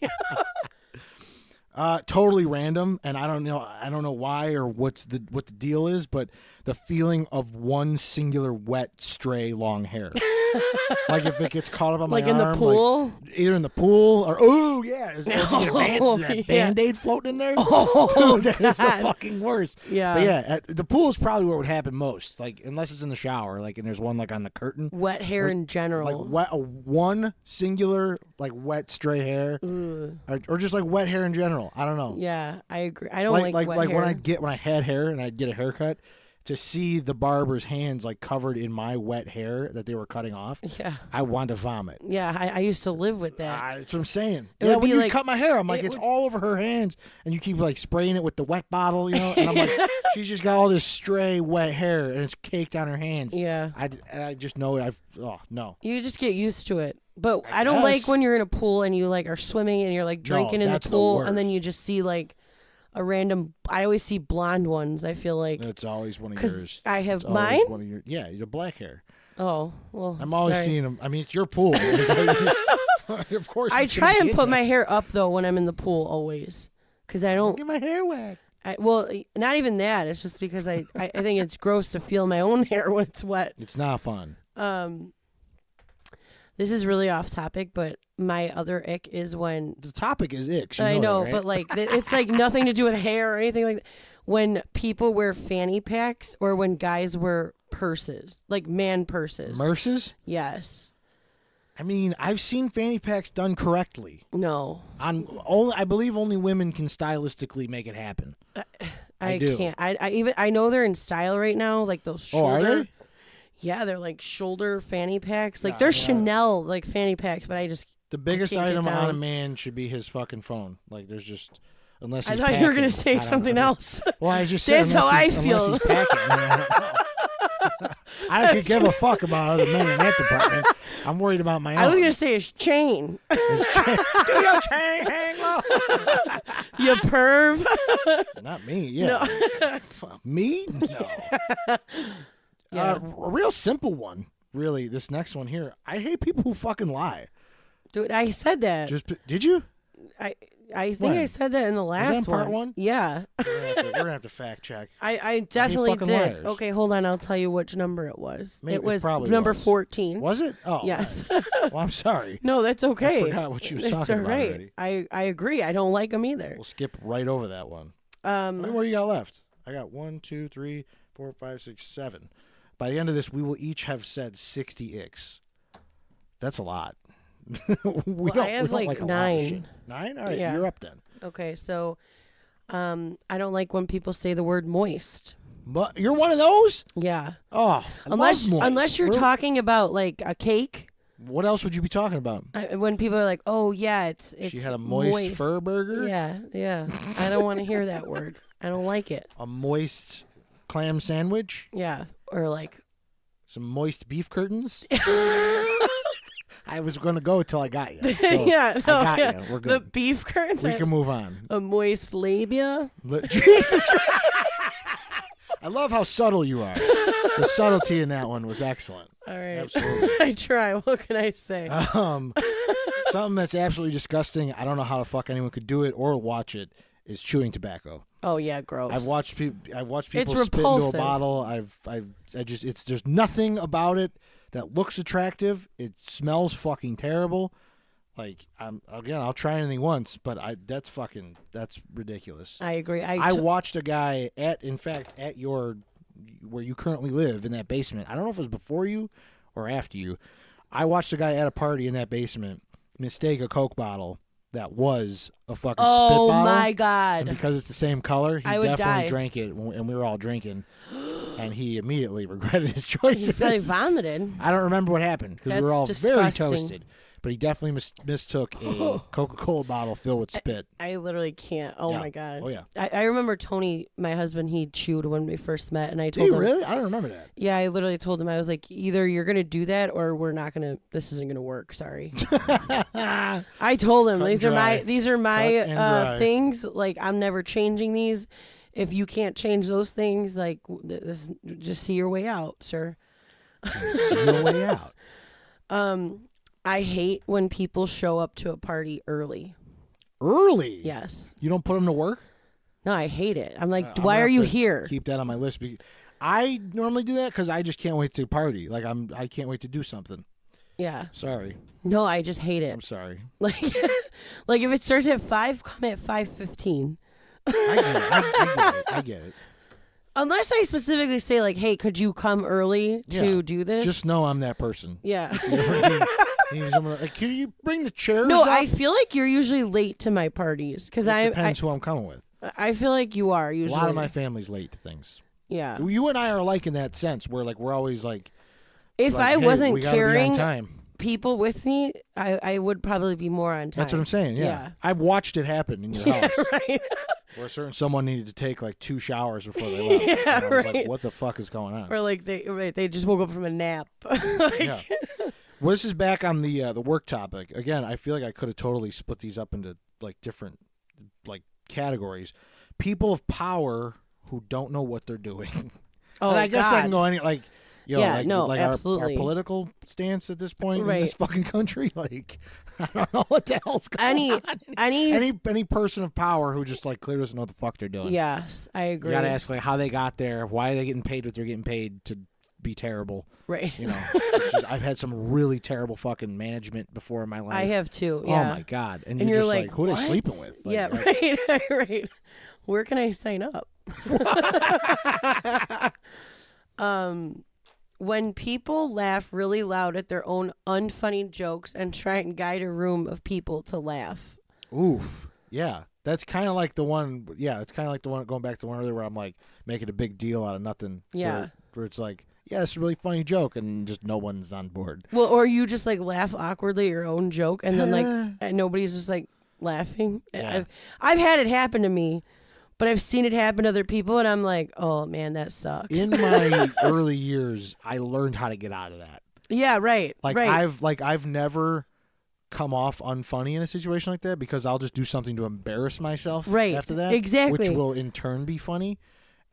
Totally random, and I don't know why or what the deal is, but the feeling of one singular wet stray long hair. Like if it gets caught up on my like in arm, the pool, either in the pool or that Band-Aid floating in there. Oh, dude, that's the God. fucking worst. Yeah. But yeah, the pool is probably where it would happen most. Like unless it's in the shower, like and there's one like on the curtain. Wet hair in general. Like one singular like wet stray hair, or just like wet hair in general. I don't know. Yeah, I agree. I don't like wet hair. when I had hair and I'd get a haircut, to see the barber's hands like covered in my wet hair that they were cutting off. Yeah. I wanted to vomit. Yeah, I used to live with that. That's what I'm saying. It would when be you like- cut my hair, I'm like, it's all over her hands, and you keep like spraying it with the wet bottle, you know. And I'm like, she's just got all this stray wet hair, and it's caked on her hands. Yeah. I just know it. No. You just get used to it. But I don't guess. like when you're in a pool and you like are swimming and you're like drinking in the that's the pool worst. and then you just see like a random. I always see blonde ones. I feel like It's always one of because yours. I have It's always mine. one of your, yeah, you're black hair. Oh well, I'm always sorry. seeing them. I mean, it's your pool. Of course. I it's try gonna and be put in my there. hair up though when I'm in the pool always because I don't. Get my hair wet. Well, not even that. It's just because I think it's gross to feel my own hair when it's wet. It's not fun. This is really off topic, but my other ick is when The topic is icks. You I know, that, right? but like it's like nothing to do with hair or anything like that. When people wear fanny packs or when guys wear purses, like man purses. Merces? Yes. I mean, I've seen fanny packs done correctly. No. I believe only women can stylistically make it happen. I do. can't. I know they're in style right now, like those shoulder. Oh, are they? Yeah, they're like shoulder fanny packs. Like Yeah, they're yeah. Chanel like fanny packs, but I just The biggest can't get item on a down. man should be his fucking phone. Like, there's just unless I he's thought you were packing. gonna say I don't something know. else. Well, I just That's said how I unless feel. he's packing. I don't know. I could give a fuck about other men in that department. I'm worried about my own. I was gonna say his chain. Do your chain hang low? You perv. Not me. Yeah. Me? No. Yeah. A real simple one. Really, this next one here. I hate people who fucking lie. Dude, I said that. Did you? I think When? I said that in the last that in part one. one? Yeah. We're gonna have to fact check. I definitely fucking did. liars. Okay, hold on. I'll tell you which number it was. Maybe it it was probably number was. 14. Was it? Oh, Yes. all right. Well, I'm sorry. No, that's okay. I forgot what you was It's talking all about right. already. I agree. I don't like them either. We'll skip right over that one. How many more you got left? I got 1, 2, 3, 4, 5, 6, 7. By the end of this, we will each have said 60 icks. That's a lot. I have like a lot of 9. shit. 9? All right, Yeah. you're up then. Okay, so I don't like when people say the word moist. But you're one of those? Yeah. Oh, I love moist. Unless you're We're- talking about like a cake. What else would you be talking about? When people are like, "Oh yeah, it's She had a moist fur burger? Yeah. I don't want to hear that word. I don't like it. A moist clam sandwich? Yeah, or like Some moist beef curtains? I was going to go till I got you. So yeah, no, I got yeah. you. We're The good. beef curtains. We can move on. A moist labia. Jesus Christ. I love how subtle you are. The subtlety in that one was excellent. All right. Absolutely. I try. What can I say? Something that's absolutely disgusting. I don't know how the fuck anyone could do it or watch it. Is chewing tobacco. Oh yeah, gross. I've watched people. It's spit into a repulsive. bottle. There's nothing about it that looks attractive. It smells fucking terrible. Like I'll try anything once, but that's ridiculous. I agree. I watched a guy at your where you currently live in that basement. I don't know if it was before you or after you. I watched a guy at a party in that basement mistake a Coke bottle that was a fucking spit bottle. Oh my And god. because it's the same color, he I would definitely die. drank it, and we were all drinking. And he immediately regretted his choices. He probably vomited. I don't remember what happened because we were all That's very disgusting. toasted. But he definitely mistook a Coca-Cola bottle filled with spit. I literally can't. Oh Yeah. my god. Oh, yeah. I remember Tony, my husband. He chewed when we first met, and I Did told you him. really? I don't remember that. Yeah, I literally told him I was like, either you're gonna do that or we're not gonna. This isn't gonna work. Sorry. I told him Cut and dry. these are Cut my and dry. things. Like I'm never changing these. If you can't change those things, like this, just see your way out, sir. See your way out. I hate when people show up to a party early. Early? Yes. You don't put them to work? No, I hate it. I'm like, I'm why gonna are you have to here? Keep that on my list. I normally do that because I just can't wait to party. Like I can't wait to do something. Yeah. Sorry. No, I just hate it. I'm sorry. Like, like if it starts at 5, come at 5:15. I get it. Unless I specifically say like, hey, could you come early to do this? Just know I'm that person. Yeah. You ever need someone, like, can you bring the chairs No, up? I feel like you're usually late to my parties because It depends who I'm coming with. I feel like you are usually. A lot of my family's late to things. Yeah. You and I are alike in that sense, where like we're always like. If like, I hey, wasn't we gotta be on carrying time. people with me, I would probably be more on time. That's what I'm saying. Yeah. I've watched it happen in your house. Right. Where someone needed to take like 2 showers before they left. Yeah, and I was right. like, what the fuck is going on? Or like they just woke up from a nap. Like, Yeah. Well, this is back on the work topic. Again, I feel like I could have totally split these up into like different like categories. People of power who don't know what they're doing. Oh, and I guess I God. can go any like Yeah, like, no, like absolutely. our political stance at this point in Right. this fucking country. Like I don't know what the hell's going on. Any person of power who just like clearly doesn't know what the fuck they're doing. Yes, I agree. You gotta ask like how they got there, why are they getting paid what they're getting paid to be terrible. Right. You know, I've had some really terrible fucking management before in my life. I have too. Yeah. Oh my God! And And you're you're just like, who are they what? sleeping with? Like, Yeah. like, Right. Where can I sign up? When people laugh really loud at their own unfunny jokes and try and guide a room of people to laugh. Oof. Yeah. That's kind of like the one. Yeah, it's kind of like the one going back to the one earlier where I'm like making a big deal out of nothing. Yeah. Where it's like, yeah, it's a really funny joke, and just no one's on board. Well, or you just like laugh awkwardly at your own joke, and then like and nobody's just like laughing. Yeah. I've had it happen to me, but I've seen it happen to other people, and I'm like, oh man, that sucks. In my early years, I learned how to get out of that. Yeah, right. Like right. I've never come off unfunny in a situation like that because I'll just do something to embarrass myself Right. after that. Exactly. Which will in turn be funny.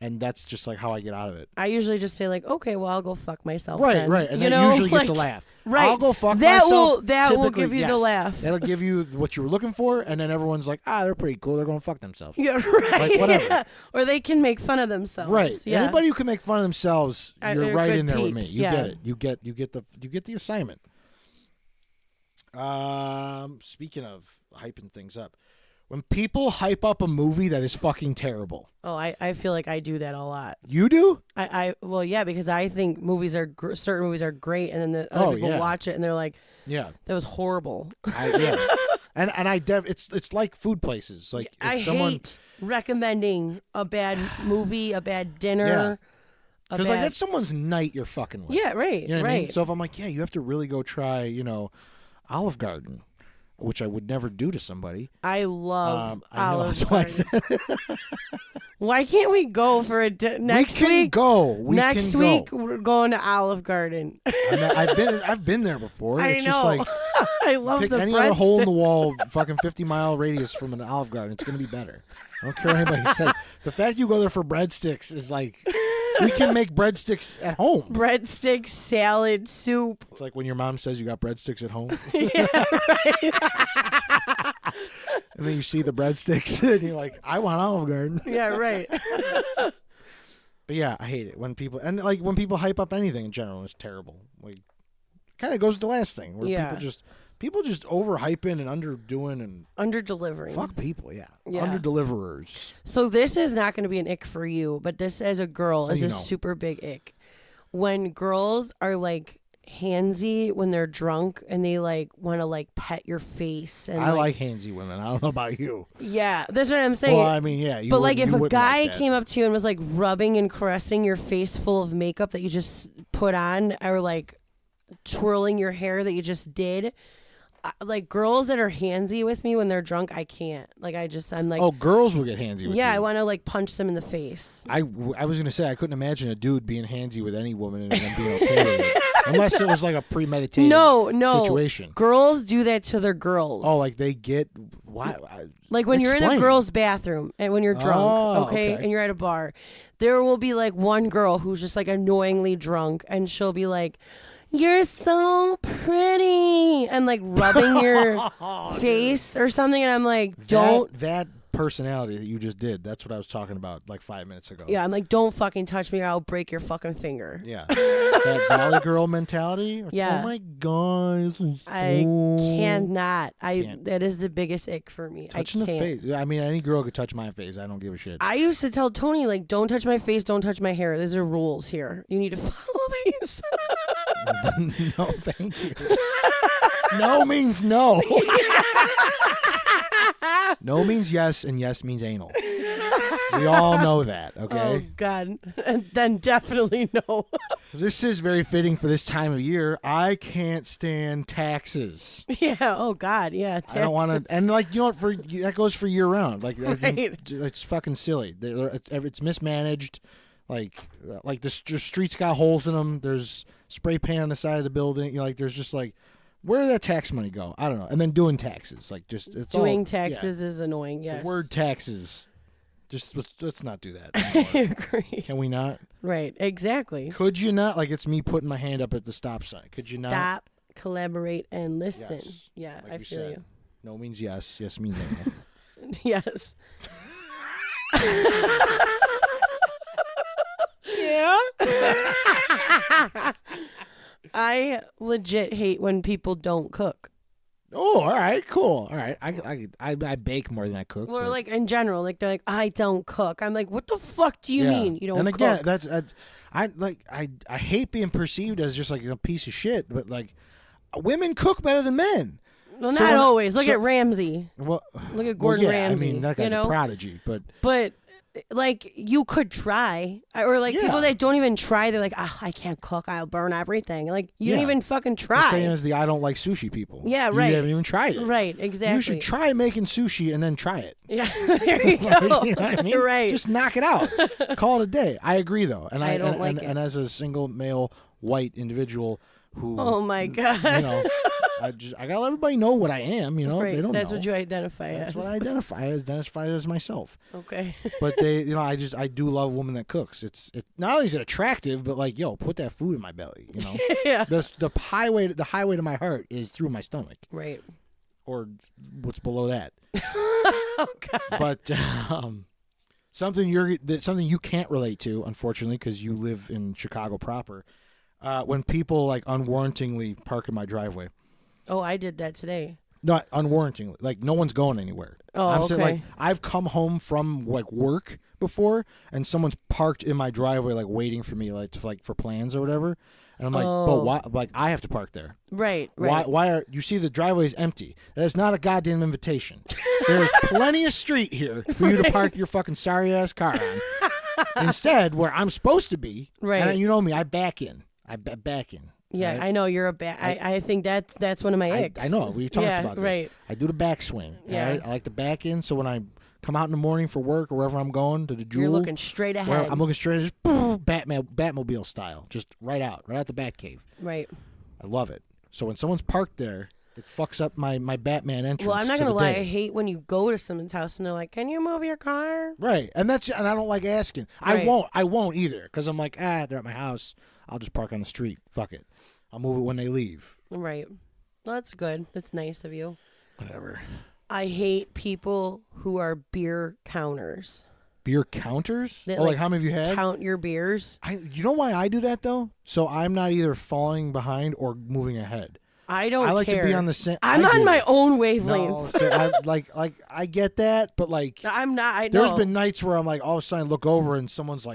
And that's just like how I get out of it. I usually just say like, okay, well, I'll go fuck myself. Right, then. right. And you that know? usually gets a Like, laugh. Right. I'll go fuck that myself. That will Typically, give you the yes. laugh. That'll give you what you were looking for, and then everyone's like, they're pretty cool. They're going to fuck themselves. Yeah, right. Like, whatever. Yeah. Or they can make fun of themselves. Right. Yeah. Anybody who can make fun of themselves, you're they're right good in there with me. peeps, You yeah. get it. You get the assignment. Speaking of hyping things up, when people hype up a movie that is fucking terrible. Oh, I feel like I do that a lot. You do? Well, yeah, because I think movies are certain movies are great, and then the other people watch it and they're like, yeah, that was horrible. Yeah. And it's like food places. Like if I hate recommending a bad movie, a bad dinner. Because like that's someone's night you're fucking with. Yeah, right. You know what right. I mean? So if I'm like, yeah, you have to really go try, Olive Garden, which I would never do to somebody. I love Olive Garden. Why can't we go for a next week? week? Next week we're going to Olive Garden. I've been there before. I It's know. just like I love pick the any other hole in the breadsticks. wall, fucking 50-mile radius from an Olive Garden. It's gonna be better. I don't care what anybody says. The fact you go there for breadsticks is like we can make breadsticks at home. Breadsticks, salad, soup. It's like when your mom says you got breadsticks at home. Yeah, right. And then you see the breadsticks and you're like, I want Olive Garden. Yeah, right. But yeah, I hate it when people hype up anything in general. It's terrible. Like, kind of goes with the last thing where people just overhyping and underdoing and Under-delivering. fuck people. Yeah, Yeah. Under-deliverers. So this is not going to be an ick for you, but this as a girl is you a know? super big ick. When girls are like handsy when they're drunk and they like want to like pet your face and I like handsy women. I don't know about you. yeah, that's what I'm saying. Well, I mean, yeah. But like if you a wouldn't guy like that. came up to you and was like rubbing and caressing your face full of makeup that you just put on, or like twirling your hair that you just did, like girls that are handsy with me when they're drunk, I can't. Like I'm like, oh, girls will get handsy with yeah, you. I want to like punch them in the face. I was gonna say I couldn't imagine a dude being handsy with any woman and then being okay with it, unless it was like a premeditated No situation. Girls do that to their girls. Oh, like they get why? Like when you're in the Explain. girls' bathroom and when you're drunk, Oh, okay, okay. and you're at a bar, there will be like one girl who's just like annoyingly drunk, and she'll be like, you're so pretty, and like rubbing your face or something, and I'm like, don't. That personality that you just did, that's what I was talking about like 5 minutes ago. Yeah, I'm like, don't fucking touch me or I'll break your fucking finger. Yeah. That Valley Girl mentality. Yeah. Oh my God. I cannot. That is the biggest ick for me. Touching I can't. the face. I mean, any girl could touch my face. I don't give a shit. I used to tell Tony, like, don't touch my face, don't touch my hair. These are rules here. You need to follow these. No, thank you. No means no. No means yes, and yes means anal. We all know that, okay? Oh, God. And then definitely no. This is very fitting for this time of year. I can't stand taxes. Yeah. Oh, God. Yeah. I don't want to. And, like, you know what? That goes for year round. Like, Right. it's fucking silly. It's mismanaged. Like the streets got holes in them. There's spray paint on the side of the building. You know, like, there's just like, where did that tax money go? I don't know. And then doing taxes, like, just it's doing all, taxes is annoying. Yes. The word taxes. Just let's not do that I anymore. agree. Can we not? Right. Exactly. Could you not? Like, it's me putting my hand up at the stop sign. Could you not? Stop, collaborate, and listen. Yes. Yeah, Like I we feel said. you. No means yes. Yes means no. Yes. Yeah. I legit hate when people don't cook. Oh, all right, cool. All right, I bake more than I cook. Or but- like in general, like they're like, I don't cook. I'm like, what the fuck do you Yeah. mean you don't And cook? again, that's I hate being perceived as just like a piece of shit, but like women cook better than men. Well, So not when- always. Look so- at Ramsey. Well, Look at Gordon well, yeah, Ramsay. I mean, that guy's you know? a prodigy, but But like you could try, or like Yeah. people that don't even try, they're like, I can't cook. I'll burn everything. Like you Yeah. didn't even fucking the try. same as the I don't like sushi people. Yeah, You right. haven't even tried it. Right, exactly. You should try making sushi and then try it. Yeah, there you go. You know what I mean? Right. Just knock it out. Call it a day. I agree, though, and I don't and, like and, it. and as a single male white individual who, Oh my God. you know, I gotta let everybody know what I am. You know, Right. they don't That's know. what you identify That's as. what I identify as myself. Okay. But they, you know, I do love a woman that cooks. It's not only is it attractive, but like, yo, put that food in my belly. You know, Yeah. the highway to my heart is through my stomach, Right. or what's below that. Oh God. But something you can't relate to, unfortunately, because you live in Chicago proper. When people like unwarrantingly park in my driveway. Oh, I did that today. Not unwarrantingly, like no one's going anywhere. Oh, I'm saying, okay. like, I've come home from like work before, and someone's parked in my driveway, like waiting for me, like for plans or whatever. And I'm like, Oh. but why? Like, I have to park there. Right. Right. Why are you see the driveway is empty? That is not a goddamn invitation. There's plenty of street here for you to park your fucking sorry ass car on. Instead, where I'm supposed to be, Right. And you know me, I back in. Back in. Yeah, right? I know you're a bad. I think that's one of my icks. I know. We talked Yeah, about this. right. I do the backswing. Yeah. All right? I like to back in, so when I come out in the morning for work or wherever I'm going to the Jewel, You're looking straight where ahead. I'm looking straight, just Batmobile style, just right out the Batcave. Right. I love it. So when someone's parked there, it fucks up my Batman entrance. Well, I'm not to gonna the lie. day. I hate when you go to someone's house and they're like, "Can you move your car?" Right, and I don't like asking. Right. I won't either, because I'm like, they're at my house. I'll just park on the street. Fuck it. I'll move it when they leave. Right. Well, that's good. That's nice of you. Whatever. I hate people who are beer counters. Beer counters? That, like like, how many have you had? Count your beers. You know why I do that though? So I'm not either falling behind or moving ahead. I don't I like care. to be on the same. I'm I on do. my own No, wavelength. so I get that, but like I'm not. I know. there's been nights where I'm like all of a sudden I look over and someone's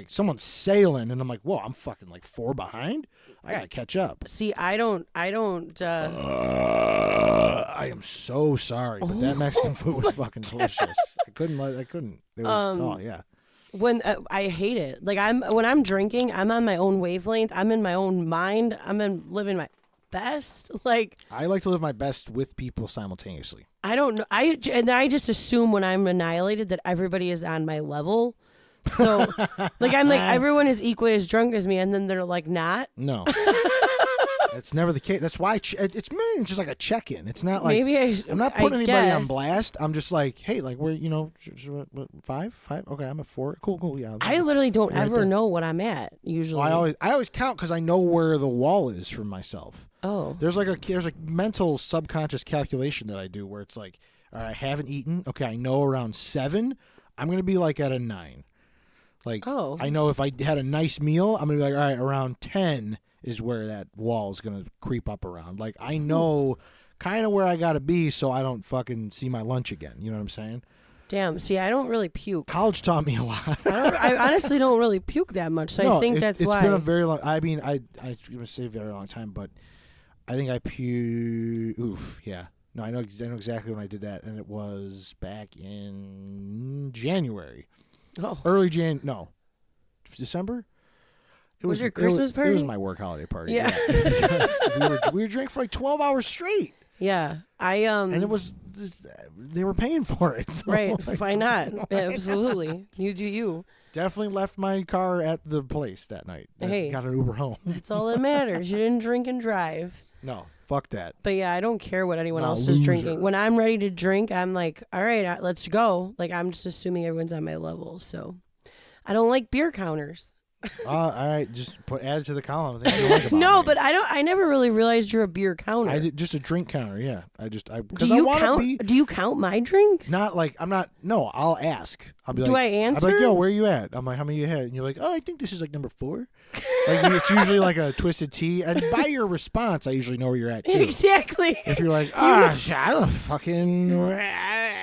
sailing and I'm like, whoa, I'm fucking like 4 behind. I gotta catch up. See, I don't. I am so sorry, but that Mexican food was fucking delicious. I couldn't. It was, oh yeah. When I hate it. Like when I'm drinking, I'm on my own wavelength. I'm in my own mind. Living my best. Like I like to live my best with people simultaneously. I don't know. I just assume when I'm annihilated that everybody is on my level. So like I'm like everyone is equally as drunk as me, and then they're like not. No. That's never the case. That's why it's mainly just like a check-in. It's not like I'm not putting anybody on blast. I'm just like, hey, like we're five. Okay, I'm at 4. Cool. Yeah. I literally don't ever know what I'm at usually. Well, I always count because I know where the wall is for myself. Oh. There's a mental subconscious calculation that I do where it's like, all right, I haven't eaten. Okay, I know around 7, I'm gonna be like at a 9. Like, I know if I had a nice meal, I'm gonna be like, all right, around 10 is where that wall is gonna creep up around. Like, I know kind of where I gotta be so I don't fucking see my lunch again. You know what I'm saying? Damn. See, I don't really puke. College taught me a lot. I honestly don't really puke that much, so I think that's why. It's been a very long. I mean, I would say a very long time, but I think I puke. Oof, yeah. No, I know exactly when I did that, and it was back in January. Oh. Early December? It was your Christmas party? It was my work holiday party. Yeah. we were drinking for like 12 hours straight. Yeah. And it was they were paying for it. So right. Like, why not? Absolutely. You do you. Definitely left my car at the place that night. Hey. Got an Uber home. That's all that matters. You didn't drink and drive. No. Fuck that. But yeah, I don't care what anyone else is drinking. When I'm ready to drink, I'm like, all right, let's go. Like, I'm just assuming everyone's on my level. So I don't like beer counters. All right, just add it to the column. You don't like about no, me. but I never really realized you're a beer counter. I did just a drink counter. Yeah, because I want to be. Do you count my drinks? Not like I'm not. No, I'll ask. I'll be do like, I answer? I'm like, yo, where are you at? I'm like, how many you had? And you're like, oh, I think this is like number 4. Like it's usually like a twisted tea, and by your response, I usually know where you're at too. Exactly. If you're like, I don't fucking 9,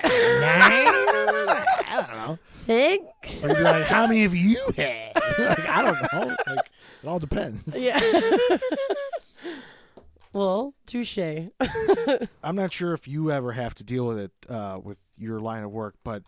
I don't know, 6. Or you'd be like, how many have you had? Like, I don't know. Like it all depends. Yeah. Well, touche. I'm not sure if you ever have to deal with it with your line of work, but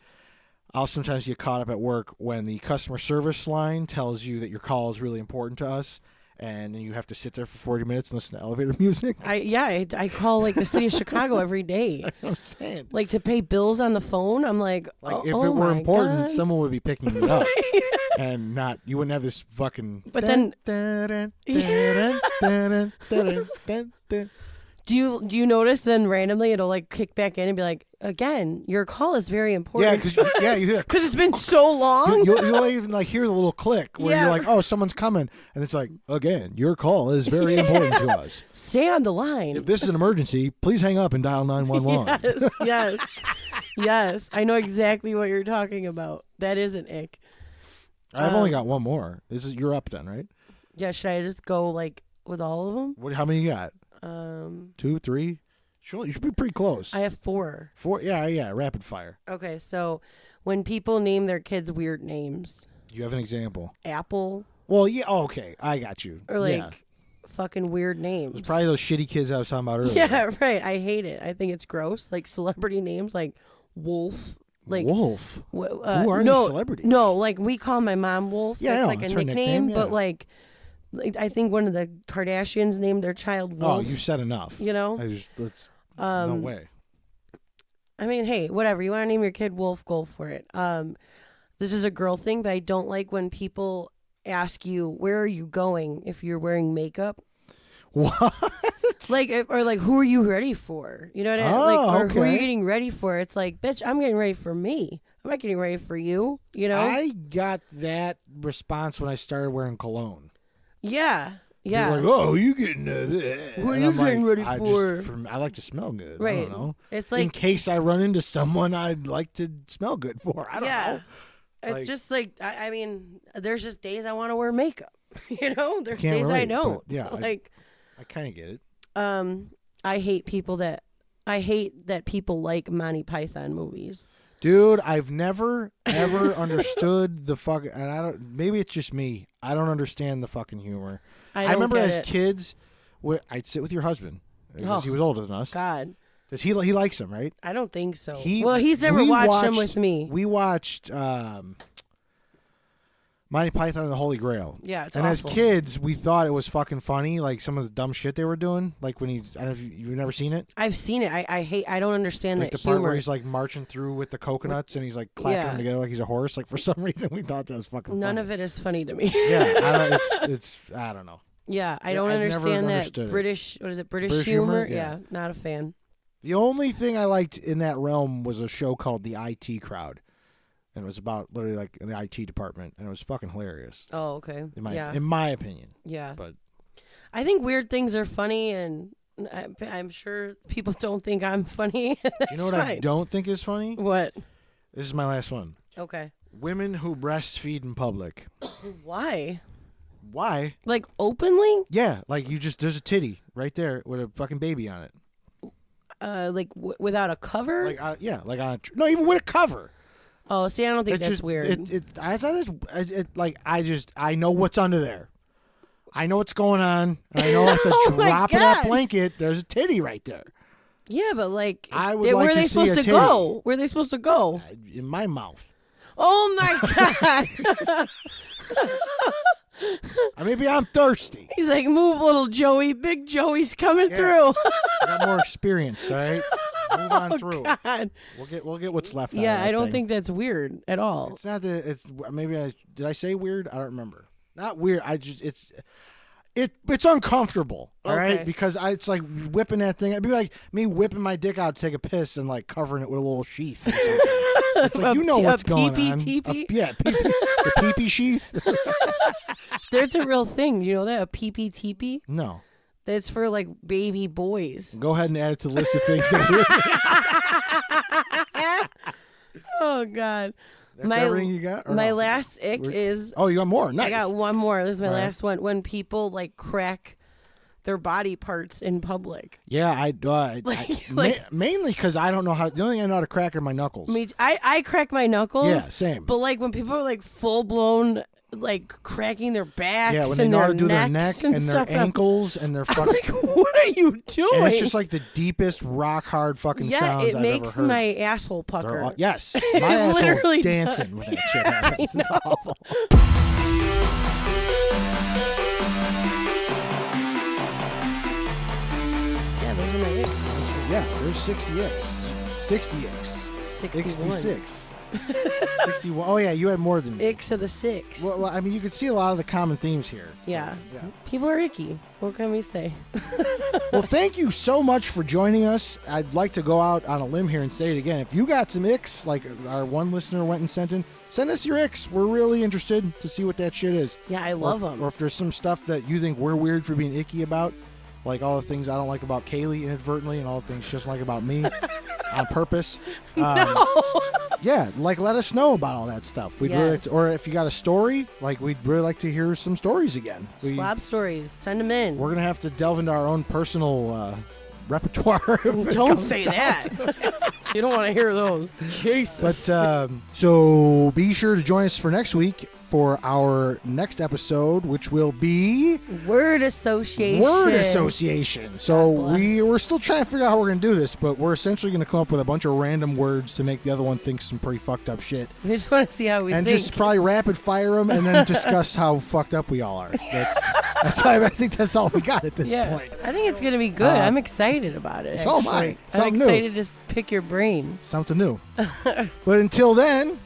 I'll sometimes get caught up at work when the customer service line tells you that your call is really important to us, and you have to sit there for 40 minutes and listen to elevator music. I call like the city of Chicago every day. That's what I'm saying. Like to pay bills on the phone. I'm like if it were important, someone would be picking it up. And you wouldn't have this fucking. But then. Do you notice then randomly it'll like kick back in and be like, again, your call is very important. Yeah, you hear. Because it's been so long. You'll even like hear the little click where you're like, oh, someone's coming, and it's like, again, your call is very important to us. Stay on the line. If this is an emergency, please hang up and dial 911. Yes. I know exactly what you're talking about. That is an ick. I've only got one more. You're up then, right? Yeah. Should I just go like with all of them? How many you got? 2, 3. Sure, you should be pretty close. I have 4. 4, yeah. Rapid fire. Okay, so when people name their kids weird names, do you have an example? Apple. Well, yeah. Okay, I got you. Or like fucking weird names. It's probably those shitty kids I was talking about earlier. Yeah, right. I hate it. I think it's gross. Like celebrity names, like Wolf. Like Wolf. Who are these celebrities? No, like we call my mom Wolf. Yeah, it's I know. like It's a her nickname, yeah. but like I think one of the Kardashians named their child Wolf. Oh, you said enough. You know? No way. I mean, hey, whatever. You want to name your kid Wolf, go for it. This is a girl thing, but I don't like when people ask you, where are you going if you're wearing makeup? What? Or who are you ready for? You know what I mean? Or who are you getting ready for? It's like, bitch, I'm getting ready for me. I'm not getting ready for you, you know? I got that response when I started wearing cologne. Yeah. Yeah. People are like, oh, you getting who are you getting ready for? I like to smell good. Right. I don't know. It's like, in case I run into someone I'd like to smell good for. I don't know. It's just like, I mean, there's just days I want to wear makeup. You know? There's Can't days relate, I don't. Yeah. Like, I kind of get it. I hate that people like Monty Python movies. Dude, I've never ever understood the fucking, and I don't. Maybe it's just me. I don't understand the fucking humor. I remember as kids, I'd sit with your husband because he was older than us. God, does he likes him, right? I don't think so. He's never watched him with me. We watched Monty Python and the Holy Grail. Yeah, it's and awful. As kids, we thought it was fucking funny, like some of the dumb shit they were doing. Like when I don't know if you've never seen it. I've seen it. I don't understand like that the part humor. where he's like marching through with the coconuts and he's like clacking them together like he's a horse. Like for some reason we thought that was fucking. None funny. of it is funny to me. Yeah, it's I don't know. Yeah, I Yeah, don't I've never understand that understood it. British. What is it? British British humor? humor? Yeah. Not a fan. The only thing I liked in that realm was a show called The IT Crowd. And it was about literally like an IT department. And it was fucking hilarious. Oh, okay. In my opinion. Yeah. But I think weird things are funny, and I'm sure people don't think I'm funny. you know what I don't think is funny? What? This is my last one. Okay. Women who breastfeed in public. Why? Why? Like openly? Yeah, like there's a titty right there with a fucking baby on it. Like without a cover? Like like on no, even with a cover. Oh, see, I don't think It's that's just weird. I know what's under there. I know what's going on. And I know at the Oh my drop of that God. blanket, there's a titty right there. Yeah, but like, I would where like are to they see a supposed to titty. go? Where are they supposed to go? In my mouth. Oh my God! Maybe I'm thirsty. He's like, move, little Joey. Big Joey's coming Yeah. through. I got more experience. All right, move on through. God. We'll get what's left. Out Yeah, of that I don't thing. think that's weird at all. It's not that. It's maybe did I say weird? I don't remember. Not weird. It's uncomfortable. All right, Okay. because it's like whipping that thing. It'd be like me whipping my dick out to take a piss and like covering it with a little sheath or something. It's like you know what's going on. pee-pee? Yeah, the pee-pee sheath. There's a real thing. You know that? A pee-pee-tee-pee? No. That's for like baby boys. Go ahead and add it to the list of things that weird. Oh, God. That's everything you got? Or My no? last ick is... Oh, you got more. Nice. I got one more. This is my All right. last one. When people like crack their body parts in public. Yeah, mainly because I don't know how. The only thing I know how to crack are my knuckles. I crack my knuckles. Yeah, same. But like when people are like full blown like cracking their backs Yeah, when they and know how their to do their necks neck and their stuff, ankles and their I'm fucking. like, what are you doing? And it's just like the deepest rock hard fucking yeah, sounds it I've makes ever heard. my asshole They're pucker. all- yes, my asshole's literally dancing does. when that shit happens. It's awful. Yeah, those are my icks. Yeah, there's 60x. 60x. 61. 66. 61. Oh, yeah, you had more than me. Icks of the six. Well, I mean, you can see a lot of the common themes here. Yeah. Yeah. People are icky. What can we say? Well, thank you so much for joining us. I'd like to go out on a limb here and say it again. If you got some icks, like our one listener went and sent in, send us your icks. We're really interested to see what that shit is. Yeah, I love them. Or if there's some stuff that you think we're weird for being icky about, like all the things I don't like about Kaylee inadvertently and all the things she doesn't like about me on purpose. Yeah, like let us know about all that stuff. We'd really like Yes. to, or if you got a story, like we'd really like to hear some stories again. Slob stories. Send them in. We're gonna have to delve into our own personal repertoire. if it Don't comes say down that. to it. You don't want to hear those. Jesus. But so be sure to join us for next week for our next episode, which will be Word association. word association. So God bless. we're still trying to figure out how we're gonna do this, but we're essentially gonna come up with a bunch of random words to make the other one think some pretty fucked up shit, We just want to see how we and think. just probably rapid fire them and then discuss how fucked up we all are. I think that's all we got at this point. I think it's gonna be good. I'm excited about it. so am I. actually. I'm Something new. excited to pick your brain. Something new. But until then,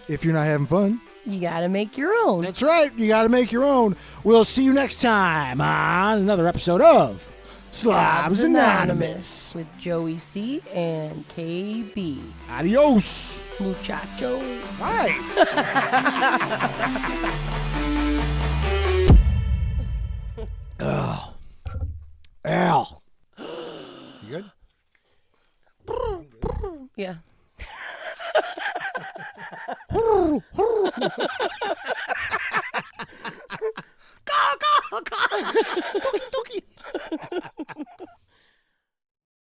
if you're not having fun, You gotta make your own. that's right. You got to make your own. We'll see you next time on another episode of Slobs Anonymous. with Joey C and KB. Adios. Muchacho. Nice. Oh. Al. You good? Yeah. Go, go, go. Dookie, dookie.